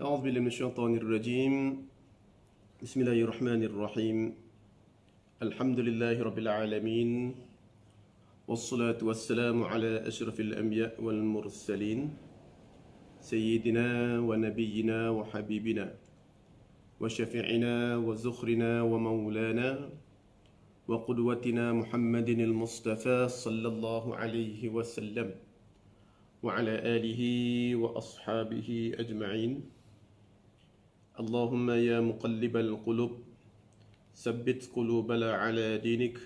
أعوذ بالله من الشيطان الرجيم بسم الله الرحمن الرحيم الحمد لله رب العالمين والصلاة والسلام على أشرف الأنبياء والمرسلين سيدنا ونبينا وحبيبنا وشفيعنا وزخرنا ومولانا وقدوتنا محمد المصطفى صلى الله عليه وسلم وعلى آله وأصحابه أجمعين اللهم يا مقلب القلوب ثبت قلوبنا على دينك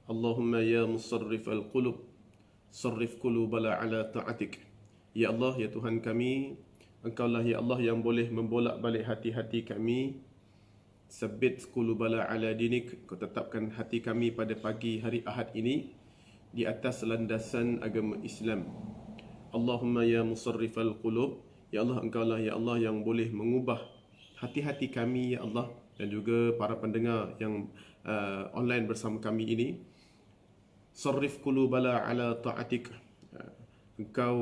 اللهم يا مصرف القلوب صرف قلوبنا على طاعتك. Ya Allah, ya Tuhan kami, Engkaulah ya Allah yang boleh membolak-balik hati-hati kami. Sabbit qulubana ala dinik, Kau tetapkan hati kami pada pagi hari Ahad ini di atas landasan agama Islam. Allahumma ya musarrifal qulub, ya Allah Engkaulah ya Allah yang boleh mengubah hati-hati kami ya Allah, dan juga para pendengar yang online bersama kami ini. Sarrif qulubana ala ta'atik, Engkau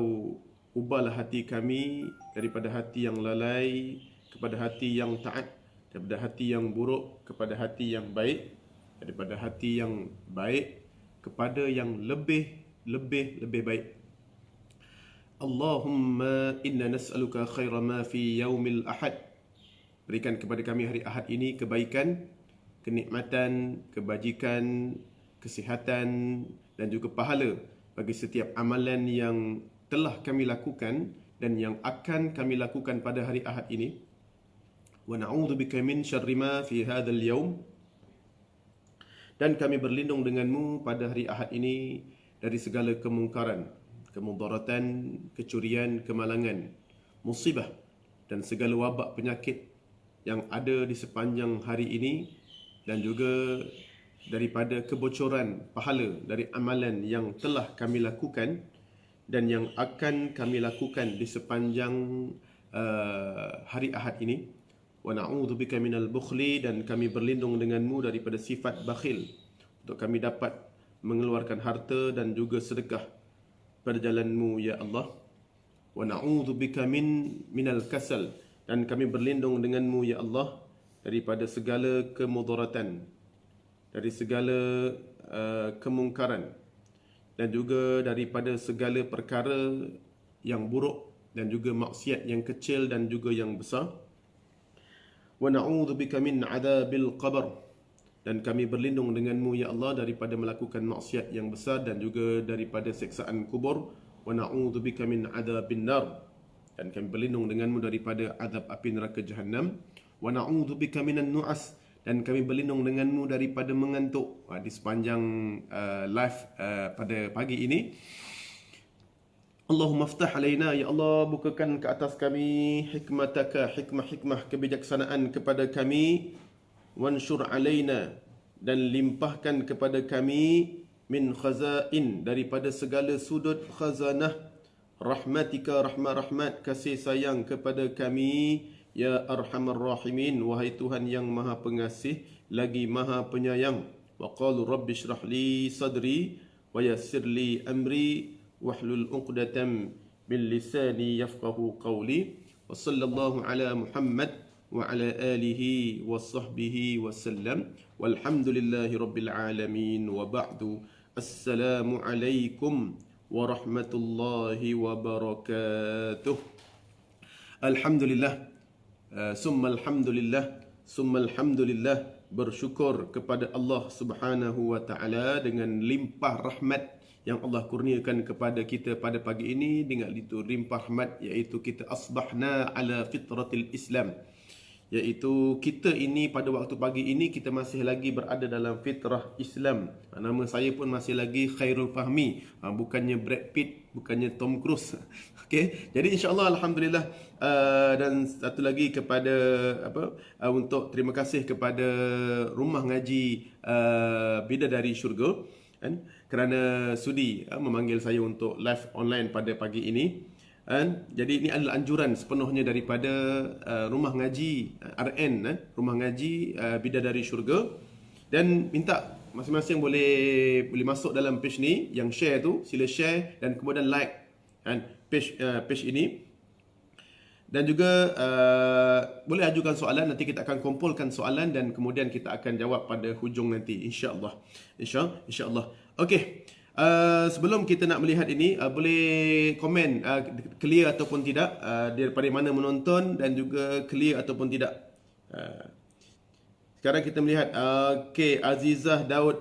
ubahlah hati kami daripada hati yang lalai kepada hati yang taat, daripada hati yang buruk kepada hati yang baik, daripada hati yang baik kepada yang lebih baik. Allahumma inna nas'aluka khaira ma fi yaumil ahad. Berikan kepada kami hari Ahad ini kebaikan, kenikmatan, kebajikan, kesihatan dan juga pahala bagi setiap amalan yang telah kami lakukan dan yang akan kami lakukan pada hari Ahad ini. Wa na'udzubika min syarri ma fi hadzal yaum. Dan kami berlindung denganmu pada hari Ahad ini dari segala kemungkaran, kemudaratan, kecurian, kemalangan, musibah dan segala wabak penyakit yang ada di sepanjang hari ini, dan juga daripada kebocoran pahala dari amalan yang telah kami lakukan dan yang akan kami lakukan di sepanjang hari Ahad ini. Wa na'udzubika minal bukhli, dan kami berlindung denganmu daripada sifat bakhil, untuk kami dapat mengeluarkan harta dan juga sedekah pada jalanmu ya Allah. Wa na'udzubika minal kasal, dan kami berlindung denganmu ya Allah daripada segala kemudaratan, dari segala kemungkaran, dan juga daripada segala perkara yang buruk dan juga maksiat yang kecil dan juga yang besar. Wa na'udzubika min adzabil qabr, dan kami berlindung denganmu ya Allah daripada melakukan maksiat yang besar dan juga daripada siksaan kubur. Wa na'udzubika min adzabin nar, dan kami berlindung denganmu daripada azab api neraka Jahannam. Wa na'udzubika minan nu'as, dan kami berlindung denganmu daripada mengantuk. Di sepanjang live pada pagi ini, Allahumma ftah alaina, ya Allah bukakan ke atas kami hikmataka, hikmah kebijaksanaan kepada kami. Wanshur alaina, dan limpahkan kepada kami min khazain, daripada segala sudut khazanah rahmatika, rahmat kasih sayang kepada kami ya arhamar rahimin, wahai Tuhan yang maha pengasih lagi maha penyayang. Wa qalu rabbi shrah li sadri wa yassir li amri wahlul 'uqdatam min lisani yafqahu qawli. Wa sallallahu ala Muhammad wa ala alihi wa sahbihi wa sallam. Walhamdulillahi rabbil alamin. Wa ba'du. Assalamu alaikum warahmatullahi wabarakatuh. Alhamdulillah, summa alhamdulillah, bersyukur kepada Allah Subhanahu wa taala dengan limpah rahmat yang Allah kurniakan kepada kita pada pagi ini. Dengan itu limpah rahmat, iaitu kita asbahna ala fitratil Islam, iaitu kita ini pada waktu pagi ini kita masih lagi berada dalam fitrah Islam. Nama saya pun masih lagi Khairul Fahmi, bukannya Brad Pitt, bukannya Tom Cruise. Okey, jadi insya-Allah alhamdulillah. Dan satu lagi kepada untuk terima kasih kepada Rumah Ngaji Bidadari Syurga kan, kerana sudi memanggil saya untuk live online pada pagi ini. Jadi ini adalah anjuran sepenuhnya daripada Rumah Ngaji RN, Rumah Ngaji Bidadari Syurga, dan minta masing-masing boleh masuk dalam page ni. Yang share tu sila share dan kemudian like page ini. Dan juga boleh ajukan soalan, nanti kita akan kumpulkan soalan dan kemudian kita akan jawab pada hujung nanti, insya-Allah. Insya-Allah. Okey. Sebelum kita nak melihat ini, boleh komen clear ataupun tidak, daripada mana menonton, dan juga clear ataupun tidak. Sekarang kita melihat Azizah Daud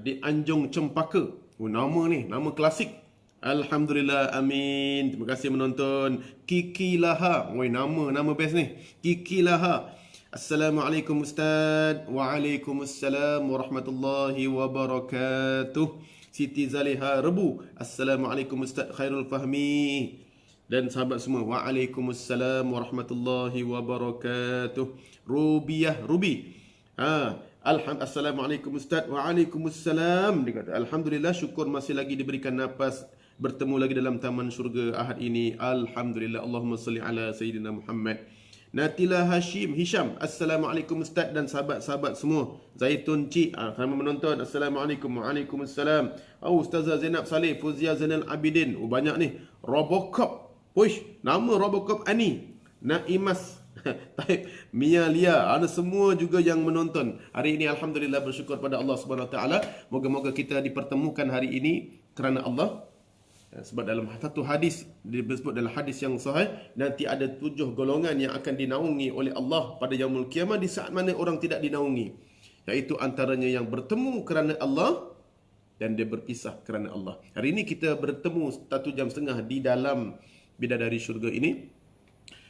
di Anjung Cempaka. Nama ni, nama klasik. Alhamdulillah, amin. Terima kasih menonton. Kiki Laha. Nama best ni. Kiki Laha. Assalamualaikum Ustaz. Waalaikumsalam warahmatullahi wabarakatuh. Siti Zaliha Rebu. Assalamualaikum Ustaz Khairul Fahmi. Dan sahabat semua. Waalaikumsalam warahmatullahi wabarakatuh. Ruby. Assalamualaikum Ustaz. Waalaikumsalam. Dia kata, Alhamdulillah, syukur masih lagi diberikan nafas bertemu lagi dalam taman syurga Ahad ini. Alhamdulillah. Allahumma salli ala Sayyidina Muhammad. Natila Hisham. Assalamualaikum Ustaz dan sahabat-sahabat semua. Zaitun Cik, kami menonton. Assalamualaikum. Waalaikumsalam. Ustazah Zainab Saleh, Fuzia Zainal Abidin. Banyak ni. Robocop. Push, nama Robocop Ani. Naimas. Taib, Mia Lia, ada semua juga yang menonton. Hari ini alhamdulillah bersyukur pada Allah Subhanahu Wa Taala. Moga-moga kita dipertemukan hari ini kerana Allah. Sebab dalam satu hadis disebut dalam hadis yang sahih, nanti ada 7 golongan yang akan dinaungi oleh Allah pada yaumul kiamah di saat mana orang tidak dinaungi. Iaitu antaranya yang bertemu kerana Allah dan dia berpisah kerana Allah. Hari ini kita bertemu 1 jam setengah di dalam bidadari syurga ini.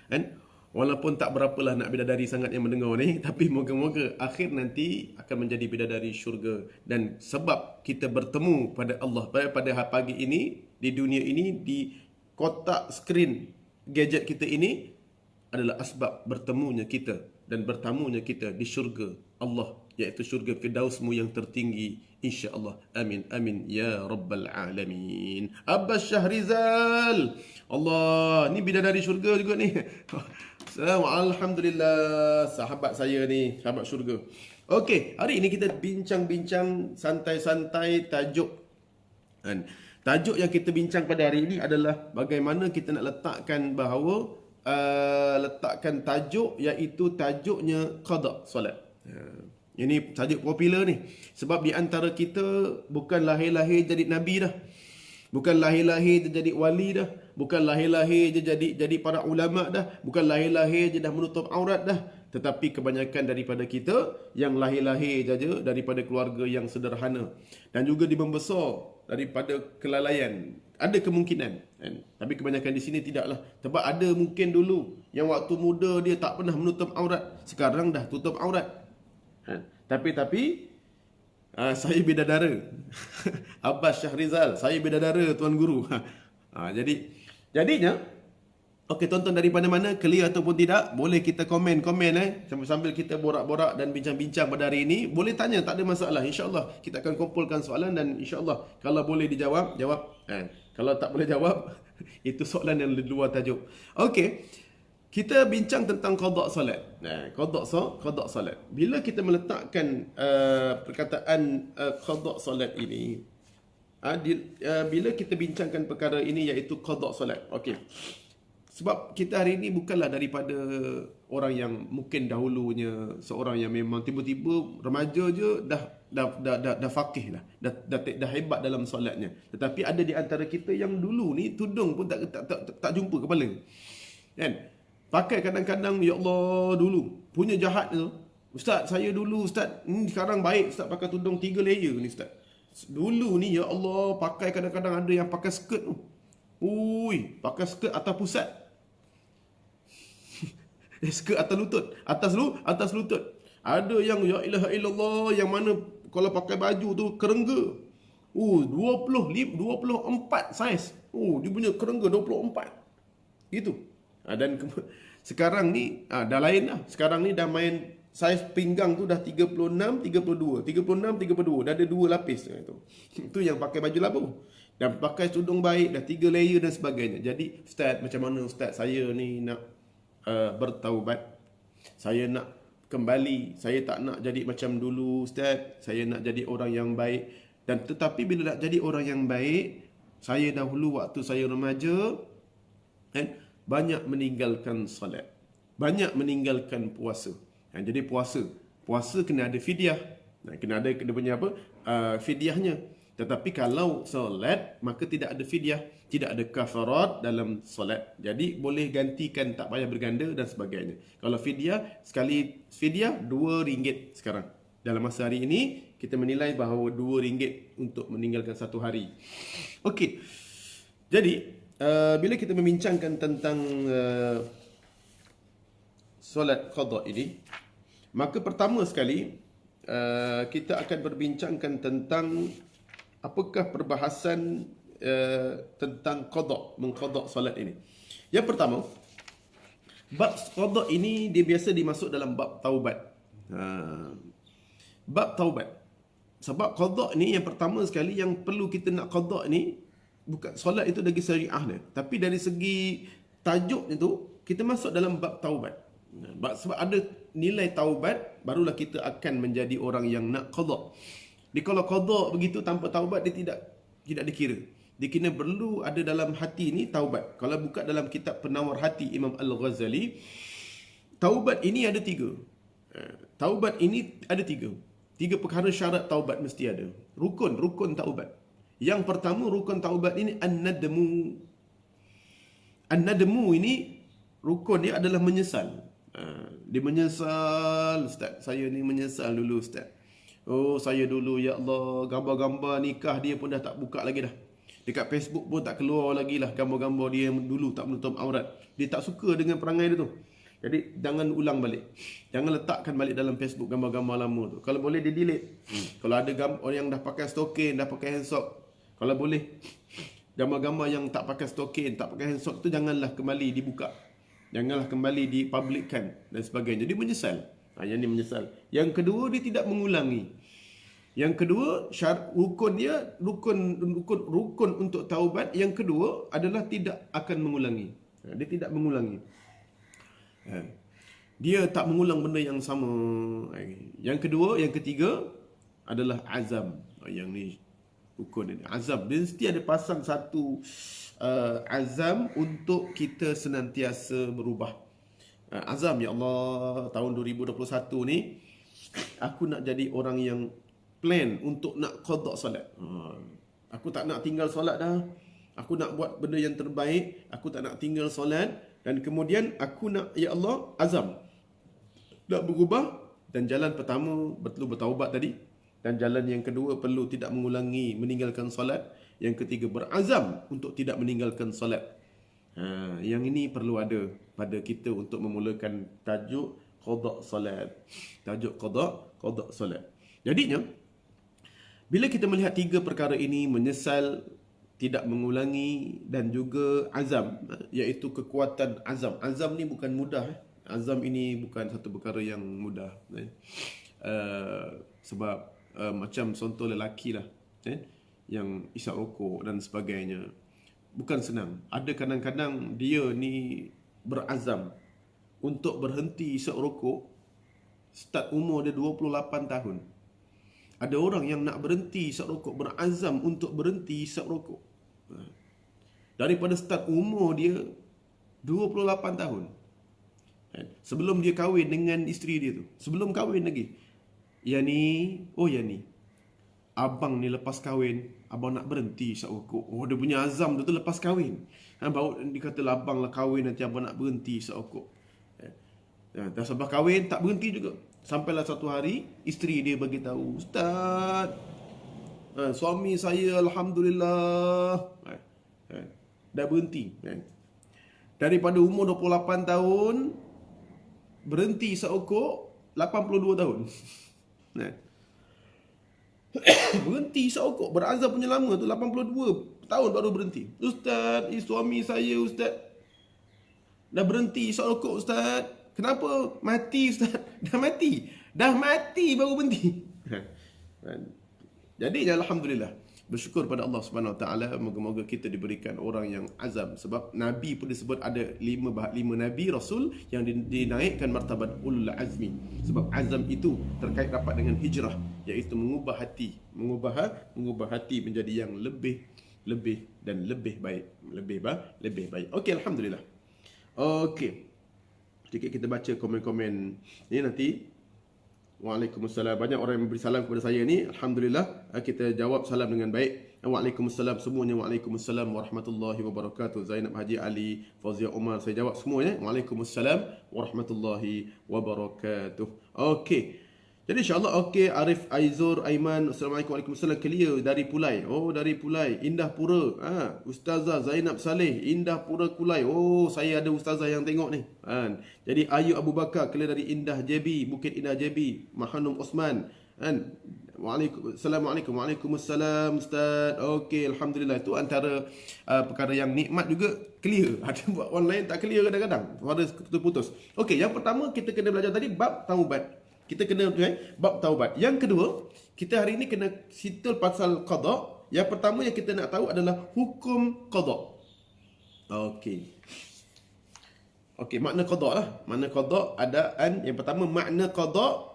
Dan walaupun tak berapalah nak bidadari sangat yang mendengar ni, tapi moga-moga akhir nanti akan menjadi bidadari syurga. Dan sebab kita bertemu pada Allah pada pagi ini, di dunia ini, di kotak skrin gadget kita ini, adalah asbab bertemunya kita dan bertamunya kita di syurga Allah, iaitu syurga Firdausmu yang tertinggi, insya-Allah. Amin amin ya rabbal alamin. Abbas Syahrizal, Allah, ni bidadari syurga juga ni. Alhamdulillah, sahabat saya ni, sahabat syurga. Okey, hari ini kita bincang-bincang santai-santai tajuk. Tajuk yang kita bincang pada hari ini adalah bagaimana kita nak letakkan bahawa letakkan tajuk, iaitu tajuknya qada solat. Ini tajuk popular ni. Sebab di antara kita bukan lahir-lahir jadi nabi dah. Bukan lahir-lahir je jadi wali dah. Bukan lahir-lahir je jadi para ulama dah. Bukan lahir-lahir je dah menutup aurat dah. Tetapi kebanyakan daripada kita yang lahir-lahir saja daripada keluarga yang sederhana. Dan juga dibesar daripada kelalaian. Ada kemungkinan. Kan? Tapi kebanyakan di sini tidaklah. Sebab ada mungkin dulu yang waktu muda dia tak pernah menutup aurat. Sekarang dah tutup aurat. Tapi saya bidadara. Abbas Syahrizal, saya bidadara Tuan Guru. Jadinya, okey, tonton daripada mana, clear ataupun tidak, boleh kita komen sambil kita borak-borak dan bincang-bincang pada hari ini. Boleh tanya, tak ada masalah. InsyaAllah kita akan kumpulkan soalan dan insyaAllah kalau boleh dijawab, jawab. Kalau tak boleh jawab, itu soalan yang di luar tajuk. Okey, kita bincang tentang qada solat. Qada solat. Bila kita meletakkan perkataan qada solat ini, bila kita bincangkan perkara ini, iaitu qada solat. Okey. Sebab kita hari ini bukanlah daripada orang yang mungkin dahulunya seorang yang memang tiba-tiba remaja je dah faqih lah, dah hebat dalam solatnya. Tetapi ada di antara kita yang dulu ni tudung pun tak jumpa kepala. Kan? Pakai kadang-kadang, ya Allah, dulu punya jahat tu. Ustaz, saya dulu ustaz, sekarang baik ustaz pakai tudung 3 layer ni ustaz. Dulu ni ya Allah, pakai kadang-kadang ada yang pakai skirt tu. Pakai skirt atas pusat. Skirt atas lutut. Atas lutut. Ada yang ya ilaha illallah, yang mana kalau pakai baju tu kerengga. 24 saiz. Dia punya kerengga 24. Gitu. Dan sekarang ni dah lain lah. Sekarang ni dah main saiz pinggang tu dah 36, 32. 36, 32. Dah ada 2 lapis. Itu yang pakai baju labu. Dan pakai tudung baik, dah 3 layer dan sebagainya. Jadi, Ustaz, macam mana Ustaz? Saya ni nak bertaubat. Saya nak kembali. Saya tak nak jadi macam dulu, Ustaz. Saya nak jadi orang yang baik. Dan tetapi bila nak jadi orang yang baik, saya dahulu waktu saya remaja, kan, banyak meninggalkan solat, banyak meninggalkan puasa. Jadi puasa kena ada fidyah. Kena ada kena punya apa? Fidyahnya. Tetapi kalau solat maka tidak ada fidyah, tidak ada kafarat dalam solat. Jadi boleh gantikan, tak payah berganda dan sebagainya. Kalau fidyah, sekali fidyah RM2 sekarang. Dalam masa hari ini kita menilai bahawa RM2 untuk meninggalkan satu hari. Okey. Jadi bila kita membincangkan tentang solat qada ini, maka pertama sekali kita akan berbincangkan tentang apakah perbahasan tentang qada, mengqada solat ini. Yang pertama, bab qada ini dia biasa dimasuk dalam bab taubat. Bab taubat. Sebab qada ni yang pertama sekali yang perlu kita nak qada ni bukan solat itu dari syariah dia, tapi dari segi tajuk itu kita masuk dalam bab taubat. Sebab ada nilai taubat, barulah kita akan menjadi orang yang nak qada. Jadi kalau qada begitu tanpa taubat, dia tidak dikira. Dia kena perlu ada dalam hati ni taubat. Kalau buka dalam kitab Penawar Hati Imam Al-Ghazali, taubat ini ada 3. Taubat ini ada 3. 3 perkara syarat taubat mesti ada. Rukun taubat. Yang pertama rukun taubat ini an-nadmu. An-nadmu ini rukun dia adalah menyesal. Dia menyesal, ustaz, saya ni menyesal dulu ustaz. Oh, saya dulu ya Allah, gambar-gambar nikah dia pun dah tak buka lagi dah. Dekat Facebook pun tak keluar lagi lah gambar-gambar dia yang dulu tak menutup aurat. Dia tak suka dengan perangai dia tu. Jadi jangan ulang balik. Jangan letakkan balik dalam Facebook gambar-gambar lama tu. Kalau boleh dia delete. Kalau ada orang yang dah pakai stokin, dah pakai handsock, kalau boleh gambar-gambar yang tak pakai stokin, tak pakai handsock tu janganlah kembali dibuka. Janganlah kembali dipublikkan dan sebagainya. Jadi menyesal. Yang ni menyesal. Yang kedua, dia tidak mengulangi. Yang kedua, rukun dia, rukun untuk taubat. Yang kedua adalah tidak akan mengulangi. Dia tidak mengulangi. Dia tak mengulang benda yang sama. Yang kedua, yang ketiga adalah azam. Yang ni rukun ini. Azam. Dia mesti ada pasang satu azam untuk kita senantiasa berubah. Azam, ya Allah, tahun 2021 ni aku nak jadi orang yang plan untuk nak qada solat. Aku tak nak tinggal solat dah. Aku nak buat benda yang terbaik. Aku tak nak tinggal solat. Dan kemudian aku nak, ya Allah, azam nak berubah. Dan jalan pertama perlu bertaubat tadi. Dan jalan yang kedua perlu tidak mengulangi meninggalkan solat. Yang ketiga berazam untuk tidak meninggalkan solat. Yang ini perlu ada pada kita untuk memulakan tajuk qada solat. Tajuk qada solat. Jadinya bila kita melihat 3 perkara ini, menyesal, tidak mengulangi dan juga azam, iaitu kekuatan azam. Azam ni bukan mudah. Azam ini bukan satu perkara yang mudah. Sebab macam contoh lelaki lah, yang isap rokok dan sebagainya, bukan senang. Ada kadang-kadang dia ni berazam untuk berhenti isap rokok start umur dia 28 tahun. Ada orang yang nak berhenti isap rokok, berazam untuk berhenti isap rokok daripada start umur dia 28 tahun. Sebelum dia kahwin dengan isteri dia tu, sebelum kahwin lagi, Yani, abang ni lepas kahwin, abang nak berhenti isap rokok. Oh, dia punya azam tu lepas kahwin. Baru dikatalah abang lah kahwin, nanti abang nak berhenti isap rokok. Dah sebab kahwin tak berhenti juga. Sampailah satu hari isteri dia bagi tahu, Ustaz, suami saya alhamdulillah dah berhenti. Daripada umur 28 tahun berhenti isap rokok 82 tahun. Berhenti isap rokok, berazam punya lama tu 82 tahun baru berhenti. Ustaz, suami saya ustaz dah berhenti isap rokok ustaz. Kenapa? Mati ustaz. Dah mati baru berhenti. Jadi alhamdulillah, bersyukur pada Allah Subhanahu Wa Taala, moga-moga kita diberikan orang yang azam. Sebab Nabi pun disebut ada 5 Nabi Rasul yang dinaikkan martabat ulul azmi. Sebab azam itu terkait rapat dengan hijrah, iaitu mengubah hati menjadi yang lebih dan lebih baik. Okey, alhamdulillah. Okey. Sedikit kita baca komen-komen ni nanti. Waalaikumsalam. Banyak orang yang memberi salam kepada saya ni. Alhamdulillah, kita jawab salam dengan baik. Waalaikumsalam semuanya. Waalaikumsalam warahmatullahi wabarakatuh. Zainab Haji Ali, Fauzia Umar, saya jawab semuanya. Waalaikumsalam warahmatullahi wabarakatuh. Okey. Jadi insyaAllah okey. Arif Aizur Aiman, Assalamualaikum. Waalaikumsalam. Clear dari Pulai. Oh, dari Pulai. Indah Pura. Ustazah Zainab Saleh, Indah Pura Kulai. Oh, saya ada ustazah yang tengok ni. Jadi Ayu Abu Bakar, clear dari Indah JB, Bukit Indah JB. Mahanum Osman. Assalamualaikum. Waalaikumsalam Ustaz. Okey, alhamdulillah. Itu antara perkara yang nikmat juga, clear. Ada buat online tak clear kadang-kadang. Ada putus-putus. Okey, yang pertama kita kena belajar tadi bab taubat. Kita kena bab taubat. Yang kedua, kita hari ini kena situl pasal qada. Yang pertama yang kita nak tahu adalah hukum qada. Okey. Okey, makna qada lah. Makna qada adaan. Yang pertama makna qada.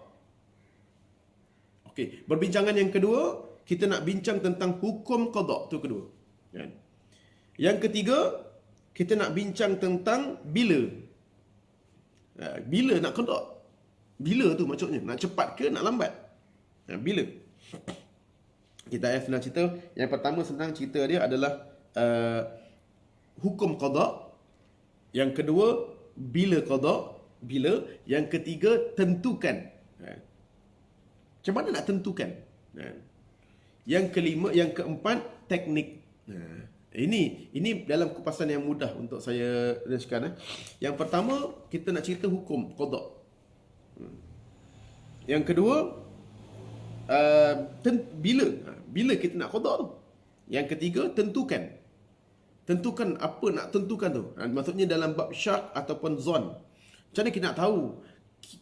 Okey, perbincangan yang kedua, kita nak bincang tentang hukum qada, tu kedua. Yang ketiga, kita nak bincang tentang bila. Bila nak qada. Bila tu maksudnya? Nak cepat ke nak lambat? Bila? Kita nak cerita. Yang pertama senang cerita dia adalah hukum qada. Yang kedua, bila qada. Bila. Yang ketiga, tentukan. Macam mana nak tentukan? Yang kelima, yang keempat, teknik. Ini dalam kupasan yang mudah untuk saya jelaskan. Yang pertama, kita nak cerita hukum qada. Yang kedua, bila kita nak qada tu. Yang ketiga, tentukan. Tentukan apa nak tentukan tu. Maksudnya dalam bab syak ataupun zon. Macam mana kita nak tahu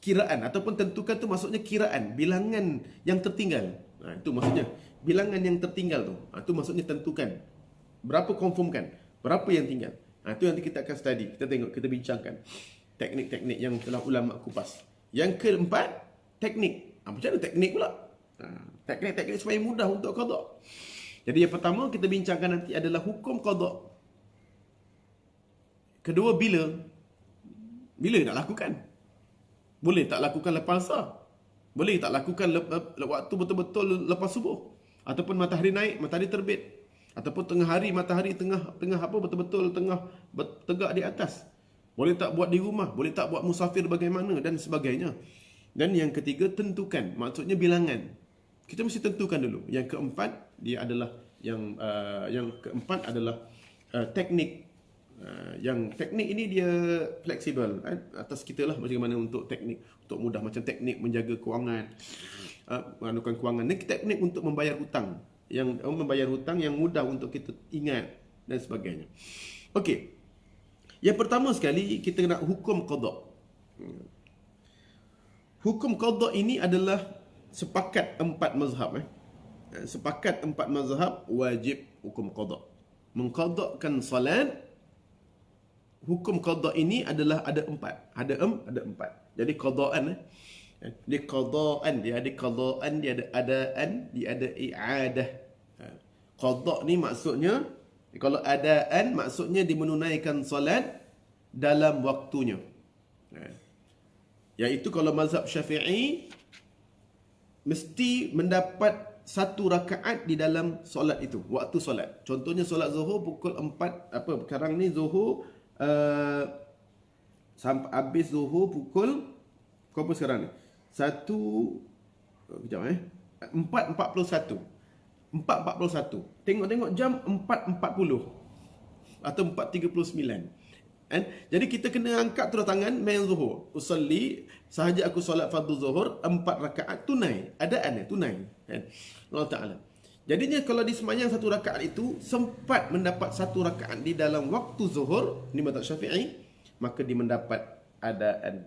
kiraan ataupun tentukan tu, maksudnya kiraan, bilangan yang tertinggal. Itu maksudnya bilangan yang tertinggal tu. Itu maksudnya tentukan. Berapa confirmkan, berapa yang tinggal. Itu nanti kita akan study. Kita tengok, kita bincangkan teknik-teknik yang telah ulama kupas. Yang keempat, teknik. Macam mana teknik pula? Teknik-teknik supaya mudah untuk qada. Jadi yang pertama kita bincangkan nanti adalah hukum qada. Kedua, bila. Bila nak lakukan? Boleh tak lakukan lepas asar? Boleh tak lakukan waktu betul-betul lepas subuh? Ataupun matahari naik, matahari terbit? Ataupun tengah hari, matahari tengah apa betul-betul tengah tegak di atas? Boleh tak buat di rumah? Boleh tak buat musafir bagaimana? Dan sebagainya. Dan yang ketiga, tentukan. Maksudnya bilangan. Kita mesti tentukan dulu. Yang keempat, dia adalah yang keempat adalah teknik. Yang teknik ini dia fleksibel. Atas kita lah bagaimana untuk teknik. Untuk mudah, macam teknik menjaga kewangan. Mengandungkan kewangan. Dan teknik untuk membayar hutang. Yang membayar hutang yang mudah untuk kita ingat. Dan sebagainya. Okey. Yang pertama sekali, kita nak hukum qada. Hukum qada ini adalah sepakat empat mazhab. Sepakat empat mazhab wajib hukum qada. Mengqadakan salat, hukum qada ini adalah ada empat. Ada empat. Jadi qadaan. Dia qadaan, dia ada qadaan, dia ada adaan, dia ada i'adah. Qada ni maksudnya, kalau adaan maksudnya dia menunaikan solat dalam waktunya. Iaitu kalau mazhab Syafi'i mesti mendapat satu rakaat di dalam solat itu, waktu solat. Contohnya solat Zuhur pukul 4, sekarang ni Zuhur sampai habis Zuhur pukul berapa sekarang ni? 4.41. 4.41. Tengok-tengok jam 4.40 atau 4.39. Jadi kita kena angkat terus tangan main Zuhur. Usalli, sahaja aku solat fardu Zuhur 4 rakaat tunai. Adaan tunai. Allah Ta'ala. Jadinya kalau disemayang satu rakaat itu sempat mendapat satu rakaat di dalam waktu Zuhur, ni mazhab Syafi'i, maka dia mendapat adaan.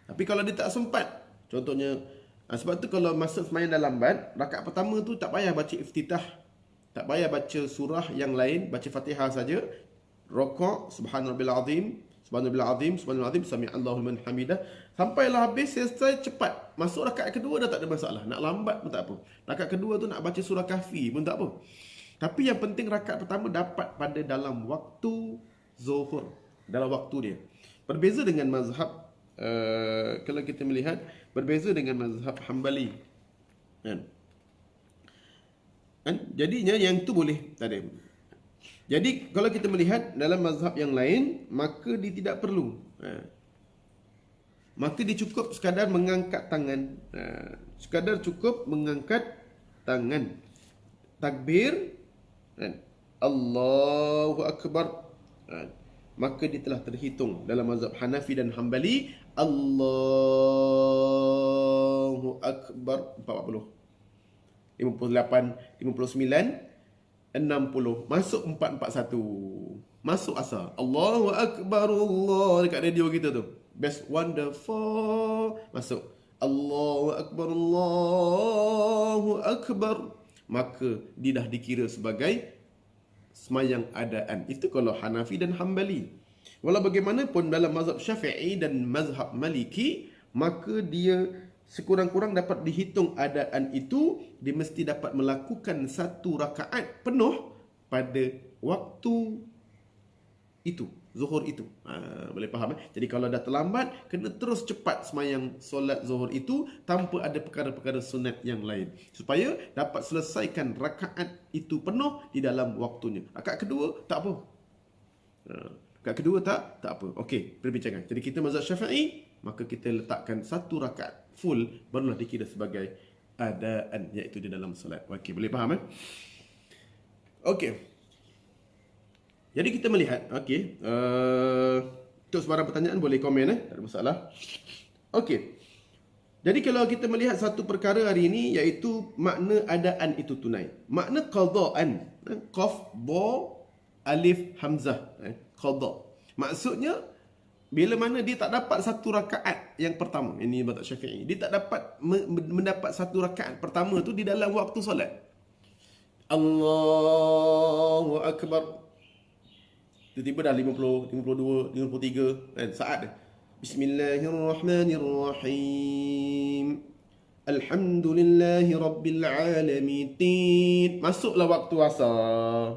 Tapi kalau dia tak sempat, contohnya, sebab tu kalau masa semayang dah lambat, rakaat pertama tu tak payah baca iftitah, tak payah baca surah yang lain, baca Fatihah saja. Rokok, subhanallah azim, subhanallah azim, subhanallah azim, sami'allahu liman hamidah. Sampailah habis, selesai cepat. Masuk rakaat kedua dah tak ada masalah. Nak lambat pun tak apa. Rakaat kedua tu nak baca surah Kahfi pun tak apa. Tapi yang penting rakaat pertama dapat pada dalam waktu Zuhur, dalam waktu dia. Berbeza dengan mazhab kalau kita melihat berbeza dengan mazhab Hambali. Kan? Jadinya yang tu boleh tak ada. Jadi kalau kita melihat dalam mazhab yang lain, maka dia tidak perlu. Maka dia cukup sekadar mengangkat tangan. Sekadar cukup mengangkat tangan. Takbir, Allahu Akbar. Maka dia telah terhitung dalam mazhab Hanafi dan Hambali, Allahu Akbar 40, 58, 59, 60. Masuk 441. Masuk asal. Allahu Akbar Allah dekat radio kita tu. Best wonderful. Masuk. Allahu Akbar Allahu Akbar. Maka dia dah dikira sebagai semayang adaan. Itu kalau Hanafi dan Hambali. Walau bagaimanapun dalam mazhab Syafi'i dan mazhab Maliki, maka dia sekurang-kurang dapat dihitung adaan itu, dia mesti dapat melakukan satu rakaat penuh pada waktu itu, zuhur itu. Boleh faham? Jadi kalau dah terlambat, kena terus cepat semayang solat zuhur itu tanpa ada perkara-perkara sunat yang lain, supaya dapat selesaikan rakaat itu penuh di dalam waktunya. Rakaat kedua tak apa. Rakaat kedua tak apa. Okey, perbincangan. Jadi kita mazhab Syafi'i, maka kita letakkan satu rakaat full barulah dikira sebagai adaan, iaitu di dalam solat. Okey, boleh faham? Okey. Jadi kita melihat, okey, untuk sebarang pertanyaan boleh komen, tak ada masalah. Okey. Jadi kalau kita melihat satu perkara hari ini, iaitu makna adaan itu tunai. Makna qadaan, qaf, ba, alif, hamzah, qada. Maksudnya bila mana dia tak dapat satu rakaat yang pertama, ini mazhab Syafi'i, dia tak dapat mendapat satu rakaat pertama tu di dalam waktu solat. Allahu Akbar. Tiba-tiba dah 50, 52, 53 kan, saat dia. Bismillahirrahmanirrahim. Alhamdulillahi Rabbil Alamin. Masuklah waktu asar.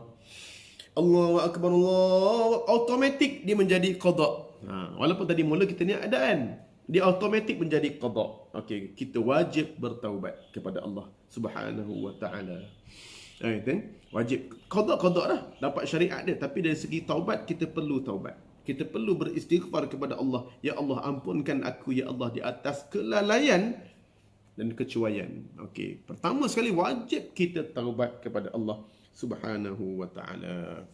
Allahu Akbar Allah. Automatik dia menjadi qada. Walaupun tadi mula kita ni adaan, dia automatik menjadi qada. Okey, kita wajib bertaubat kepada Allah Subhanahu wa taala. Wajib qada dah dapat syariat dia, tapi dari segi taubat kita perlu taubat. Kita perlu beristighfar kepada Allah. Ya Allah, ampunkan aku ya Allah di atas kelalaian dan kecuaian. Okey, pertama sekali wajib kita taubat kepada Allah Subhanahu wa taala.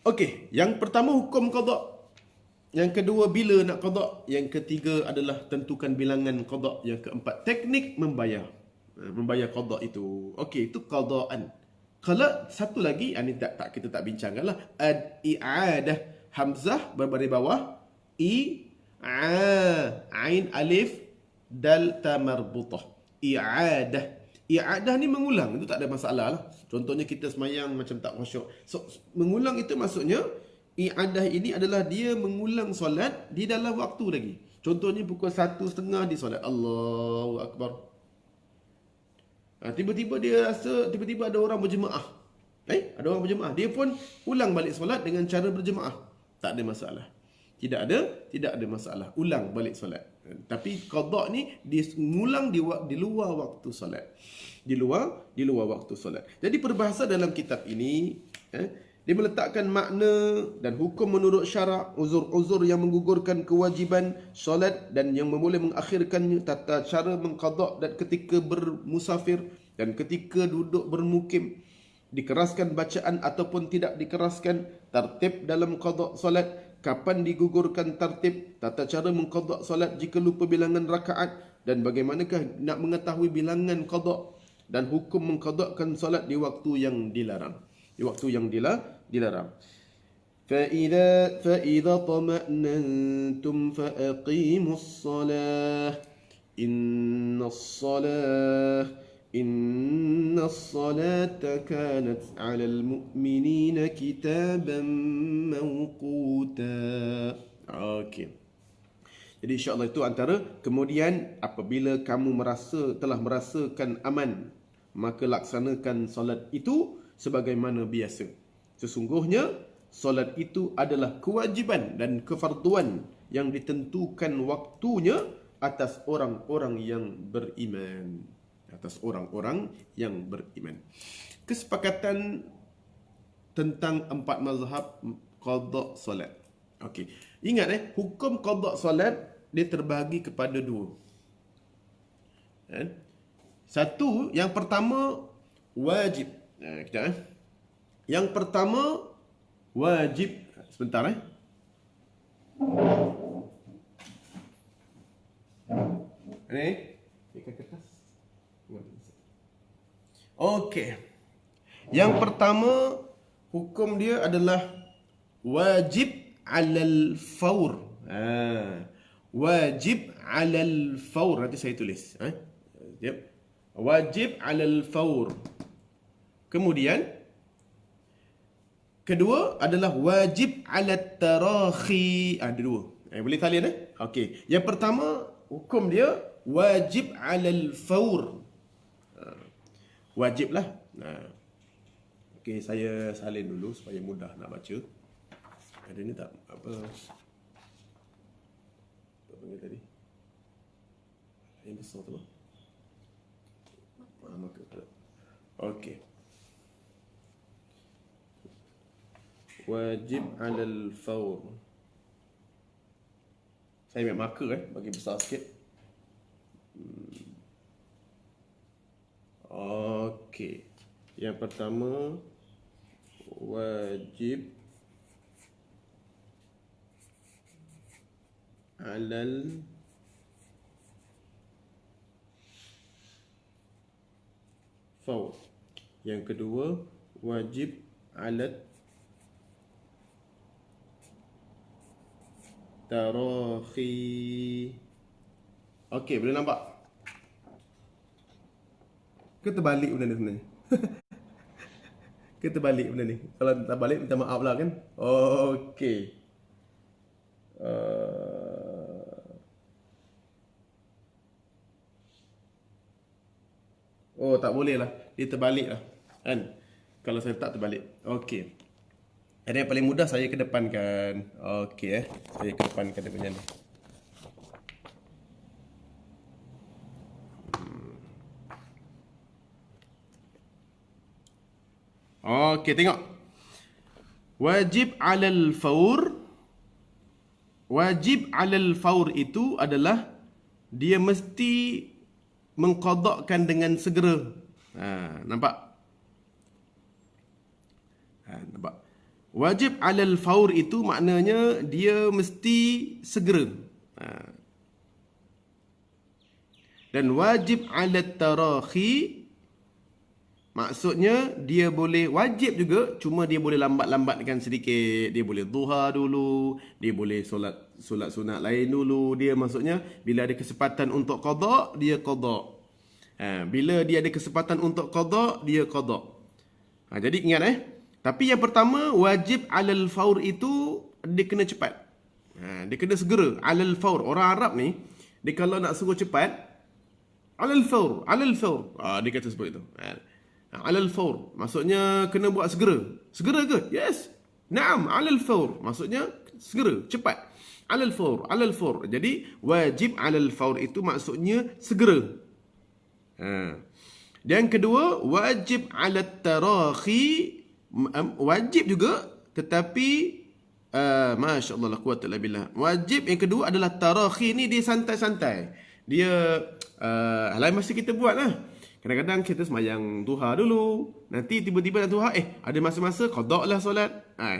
Okey, yang pertama hukum qada. Yang kedua bila nak qada. Yang ketiga adalah tentukan bilangan qada. Yang keempat teknik membayar qada itu. Okey, itu qadaan. Kalau satu lagi, ini tak kita tak bincangkanlah. I'adah, hamzah berbaris bawah, ain alif dal ta marbutah. I'adah ni mengulang, itu tak ada masalah lah. Contohnya kita semayang macam tak khusyuk. So mengulang itu maksudnya i'adah ini adalah dia mengulang solat di dalam waktu lagi. Contohnya pukul 1:30 di solat Allahu Akbar. Tiba-tiba dia rasa, tiba-tiba ada orang berjemaah. Ada orang berjemaah. Dia pun ulang balik solat dengan cara berjemaah. Tak ada masalah. Tidak ada masalah. Ulang balik solat. Tapi qada ni dia mengulang di luar waktu solat. Di luar waktu solat. Jadi peribahasa dalam kitab ini, dia meletakkan makna dan hukum menurut syarak, uzur-uzur yang menggugurkan kewajiban solat dan yang boleh mengakhirkannya, tata cara mengqada dan ketika bermusafir dan ketika duduk bermukim, dikeraskan bacaan ataupun tidak dikeraskan, tartib dalam qada solat, kapan digugurkan tartib, tata cara mengqada solat jika lupa bilangan rakaat, dan bagaimanakah nak mengetahui bilangan qada, dan hukum mengqadakan solat di waktu yang dilarang. Di waktu yang dilarang. فَإِذَا طَمَأْنَنْتُمْ فَأَقِيمُوا الصَّلَاةَ إِنَّ الصَّلَاةَ كَانَتْ عَلَى الْمُؤْمِنِينَ كِتَابًا مَوْقُوتًا. Okey. Jadi insya-Allah itu antara. Kemudian apabila kamu telah merasakan aman, maka laksanakan solat itu sebagaimana biasa. Sesungguhnya solat itu adalah kewajiban dan kefarduan yang ditentukan waktunya atas orang-orang yang beriman. Atas orang-orang yang beriman. Kesepakatan tentang 4 mazhab qada solat. Okey. Ingat hukum qada solat dia terbahagi kepada 2. Satu, yang pertama wajib. Yang pertama wajib. Sebentar kertas. Okey. Yang pertama hukum dia adalah wajib alal faur. Wajib alal faur. Nanti saya tulis. Wajib alal faur. Kemudian kedua adalah wajib alat tarakhi. Ada 2. Boleh talian Okey. Yang pertama hukum dia wajib alal faur. Wajiblah. Okey, saya salin dulu supaya mudah nak baca. Ada ni tak apa panggil tadi? Yang besar tu. Maka okey. Wajib alal faur. Saya ambil marker bagi besar sikit. Okey. Yang pertama wajib alal faur. Yang kedua wajib alat tarakhi. Okey, boleh nampak? Ke terbalik benda ni sebenarnya? Ke terbalik benda ni? Kalau tak balik minta maaf lah kan? Okey. Oh, tak boleh lah. Dia terbalik lah. Kan? Kalau saya tak terbalik. Okey. Ada yang paling mudah saya kedepankan. Okey saya kedepankan dia punya ni. Okey, tengok. Wajib alal faur. Wajib alal faur itu adalah dia mesti mengqadakkan dengan segera. Nampak? Nampak? Wajib alal faur itu maknanya dia mesti segera. Dan wajib alat tarakhi maksudnya dia boleh wajib juga, cuma dia boleh lambat-lambatkan sedikit. Dia boleh duha dulu, dia boleh solat sunat lain dulu. Dia maksudnya bila ada kesempatan untuk qada, dia qada. Bila dia ada kesempatan untuk qada, dia qada. Jadi ingat tapi yang pertama wajib alal faur itu dia kena cepat. Dia kena segera. Alal faur. Orang Arab ni dia kalau nak suruh cepat alal faur, alal faur. Dia kata sebut itu. Alal faur maksudnya kena buat segera. Segera ke? Yes. Naam, alal faur maksudnya segera, cepat. Alal faur, alal faur. Jadi wajib alal faur itu maksudnya segera. Yang kedua wajib alat tarakhi, wajib juga tetapi masya-Allah la quwwata illa billah. Wajib yang kedua adalah tarakhi ni dia santai-santai. Dia lain masa kita buat lah. Kadang-kadang kita semayang duha dulu. Nanti tiba-tiba nak duha, ada masa-masa qada lah solat.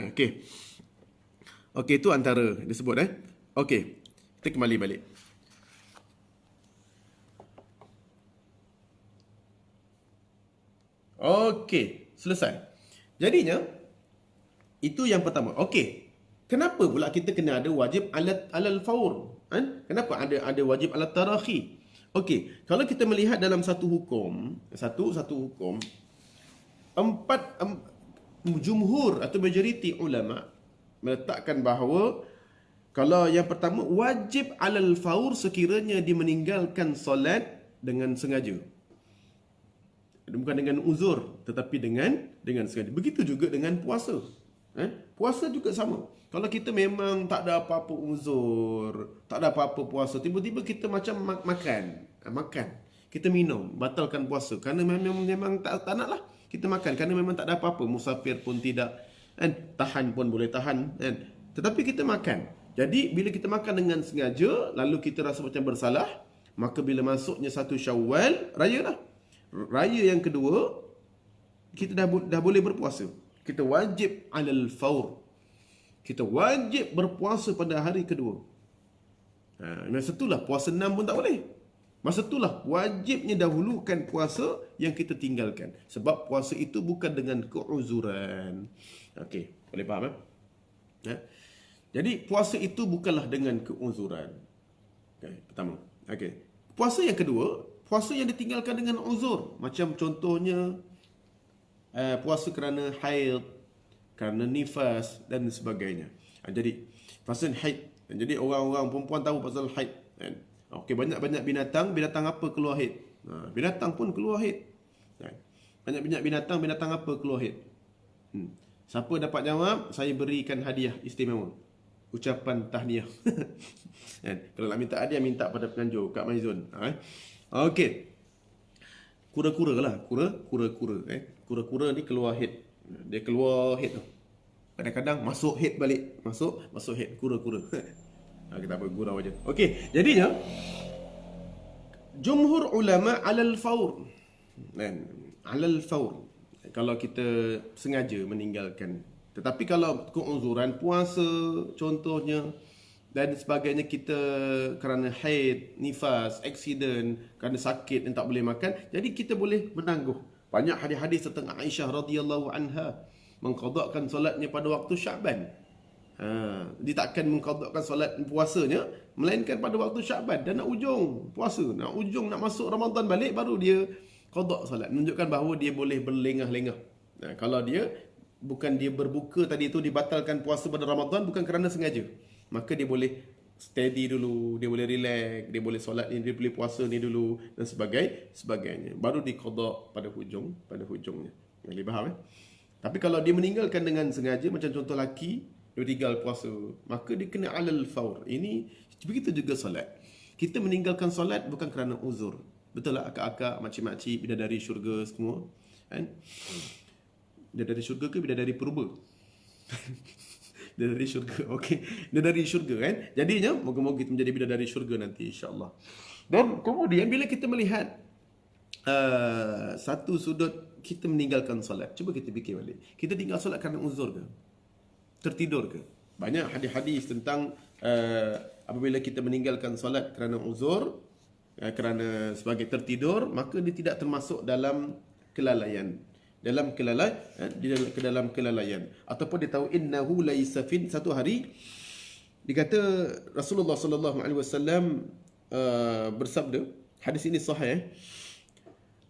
Okey. Okey, itu antara dia sebut Okey. Kita kembali balik. Okey, selesai. Jadinya itu yang pertama. Okey. Kenapa pula kita kena ada wajib alal faur? Kenapa ada wajib alat tarakhi? Okey, kalau kita melihat dalam satu hukum, satu hukum, jumhur atau majoriti ulama meletakkan bahawa kalau yang pertama wajib alal faur sekiranya dia meninggalkan solat dengan sengaja. Bukan dengan uzur tetapi dengan sengaja. Begitu juga dengan puasa. Puasa juga sama. Kalau kita memang tak ada apa-apa uzur, tak ada apa-apa puasa, tiba-tiba kita macam makan, kita minum, batalkan puasa kerana memang tak nak lah. Kita makan kerana memang tak ada apa-apa, musafir pun tidak, kan? Tahan pun boleh tahan, kan? Tetapi kita makan. Jadi bila kita makan dengan sengaja, lalu kita rasa macam bersalah, maka bila masuknya 1 Syawal, raya lah. Raya yang kedua, kita dah boleh berpuasa. Kita wajib alal faur. Kita wajib berpuasa pada hari kedua. Masa itulah puasa 6 pun tak boleh. Masa itulah wajibnya dahulukan puasa yang kita tinggalkan. Sebab puasa itu bukan dengan keuzuran. Okey, boleh faham Jadi puasa itu bukanlah dengan keuzuran. Pertama. Puasa yang kedua, puasa yang ditinggalkan dengan uzur. Macam contohnya puasa kerana haid, kerana nifas dan sebagainya. Jadi puasa haid. Jadi orang-orang perempuan tahu pasal haid, kan? Okey, banyak-banyak binatang apa keluar haid? Binatang pun keluar haid. Banyak-banyak binatang apa keluar haid? Siapa dapat jawab, saya berikan hadiah istimewa. Ucapan tahniah. Kalau nak minta hadiah, minta pada penganjur Kak Maizun. Okey. Kura-kura lah, kura-kura ni keluar head. Dia keluar head tu. Kadang-kadang masuk head balik, masuk head, kura-kura. Kita apa gurau aja. Okey, jadinya jumhur ulama alal faur. Alal faur. Kalau kita sengaja meninggalkan. Tetapi kalau keuzuran puasa contohnya dan sebagainya, kita kerana haid, nifas, aksiden, kerana sakit dan tak boleh makan, jadi kita boleh menangguh. Banyak hadis-hadis tentang Aisyah radhiyallahu anha mengqadakkan solatnya pada waktu Syaban. Dia takkan mengqadakkan solat puasanya melainkan pada waktu Syaban, dan nak ujung puasa, nak masuk Ramadan balik baru dia qadak solat, menunjukkan bahawa dia boleh berlengah-lengah. Kalau dia berbuka tadi itu, dibatalkan puasa pada Ramadan bukan kerana sengaja, maka dia boleh steady dulu, dia boleh relax, dia boleh solat ni, dia boleh puasa ni dulu dan sebagainya. Baru diqada pada hujungnya. Boleh faham Tapi kalau dia meninggalkan dengan sengaja, macam contoh laki, dia tinggal puasa, maka dia kena alal faur. Ini begitu juga solat. Kita meninggalkan solat bukan kerana uzur. Betul lah akak-akak, makcik-makcik, bidadari syurga semua, kan? Bidadari syurga ke bidadari purba? Bidadari syurga. Okey, bidadari syurga, kan? Jadinya moga-moga kita menjadi bidadari syurga nanti, insya-Allah. Dan kemudian bila kita melihat satu sudut kita meninggalkan solat, cuba kita fikir balik. Kita tinggal solat kerana uzur ke? Tertidur ke? Banyak hadis-hadis tentang apabila kita meninggalkan solat kerana uzur, kerana sebagai tertidur, maka dia tidak termasuk dalam kelalaian. Dalam kelalaian. Ataupun dia tahu innahu laisa fin, satu hari dikata Rasulullah sallallahu alaihi wasallam bersabda, hadis ini sahih,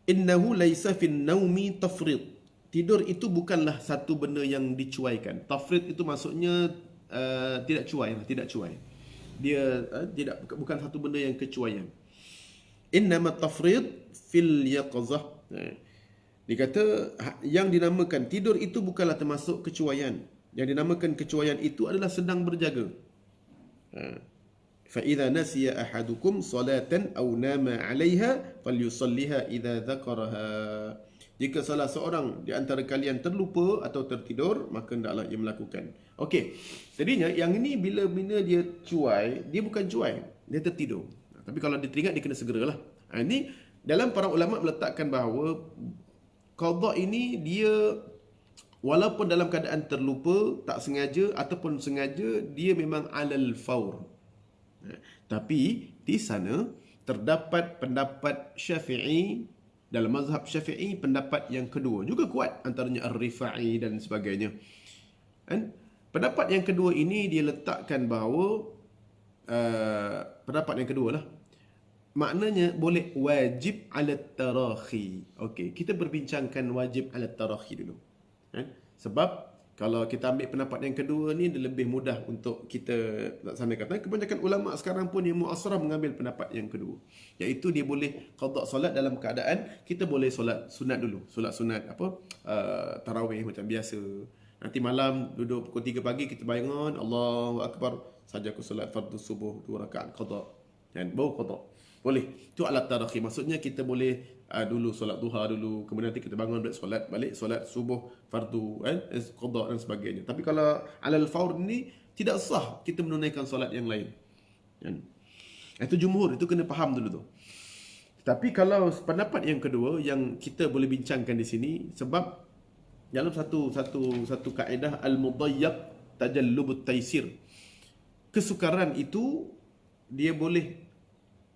innahu laisa fin naumi tafrid. Tidur itu bukanlah satu benda yang dicuaikan. Tafrid itu maksudnya tidak cuai. Dia bukan satu benda yang kecuaian. Innama tafrid fil yaqzah. Dia kata yang dinamakan tidur itu bukanlah termasuk kecuaian. Yang dinamakan kecuaian itu adalah sedang berjaga. Fa idza nasiya ahadukum salatan aw nama 'alayha falyusalliha idza dzakaraha. Jika salah seorang di antara kalian terlupa atau tertidur, maka hendaklah ia melakukan. Okey. Jadinya yang ini bila dia cuai, dia bukan cuai, dia tertidur. Tapi kalau dia teringat, dia kena segeralah. Ini dalam para ulama meletakkan bahawa qada ini dia walaupun dalam keadaan terlupa, tak sengaja ataupun sengaja, dia memang alal faur. Tapi di sana terdapat pendapat Syafi'i, dalam mazhab Syafi'i pendapat yang kedua juga kuat, antaranya Ar-Rifa'i dan sebagainya. Dan pendapat yang kedua ini dia letakkan bahawa pendapat yang kedua lah, maknanya boleh wajib ala tarakhi. Okey, kita berbincangkan wajib ala tarakhi dulu. Sebab kalau kita ambil pendapat yang kedua ni, dia lebih mudah untuk kita laksanakan. Kebanyakan ulama sekarang pun yang muasrah mengambil pendapat yang kedua, iaitu dia boleh qada solat dalam keadaan kita boleh solat sunat dulu. Solat sunat tarawih macam biasa. Nanti malam duduk pukul 3 pagi kita bangun, Allahu Akbar, saja aku solat fardu subuh 2 rakaat qada. Dan baru qada. Boleh. Itu alat tarakhi. Maksudnya kita boleh dulu solat duha dulu, kemudian nanti kita bangun balik solat subuh fardu qada dan sebagainya. Tapi kalau alal faur ni tidak sah kita menunaikan solat yang lain. Kan? Itu jumhur, itu kena faham dulu tu. Tapi kalau pendapat yang kedua yang kita boleh bincangkan di sini, sebab dalam satu kaedah al-mudayyaq tajallubut taisir. Kesukaran itu dia boleh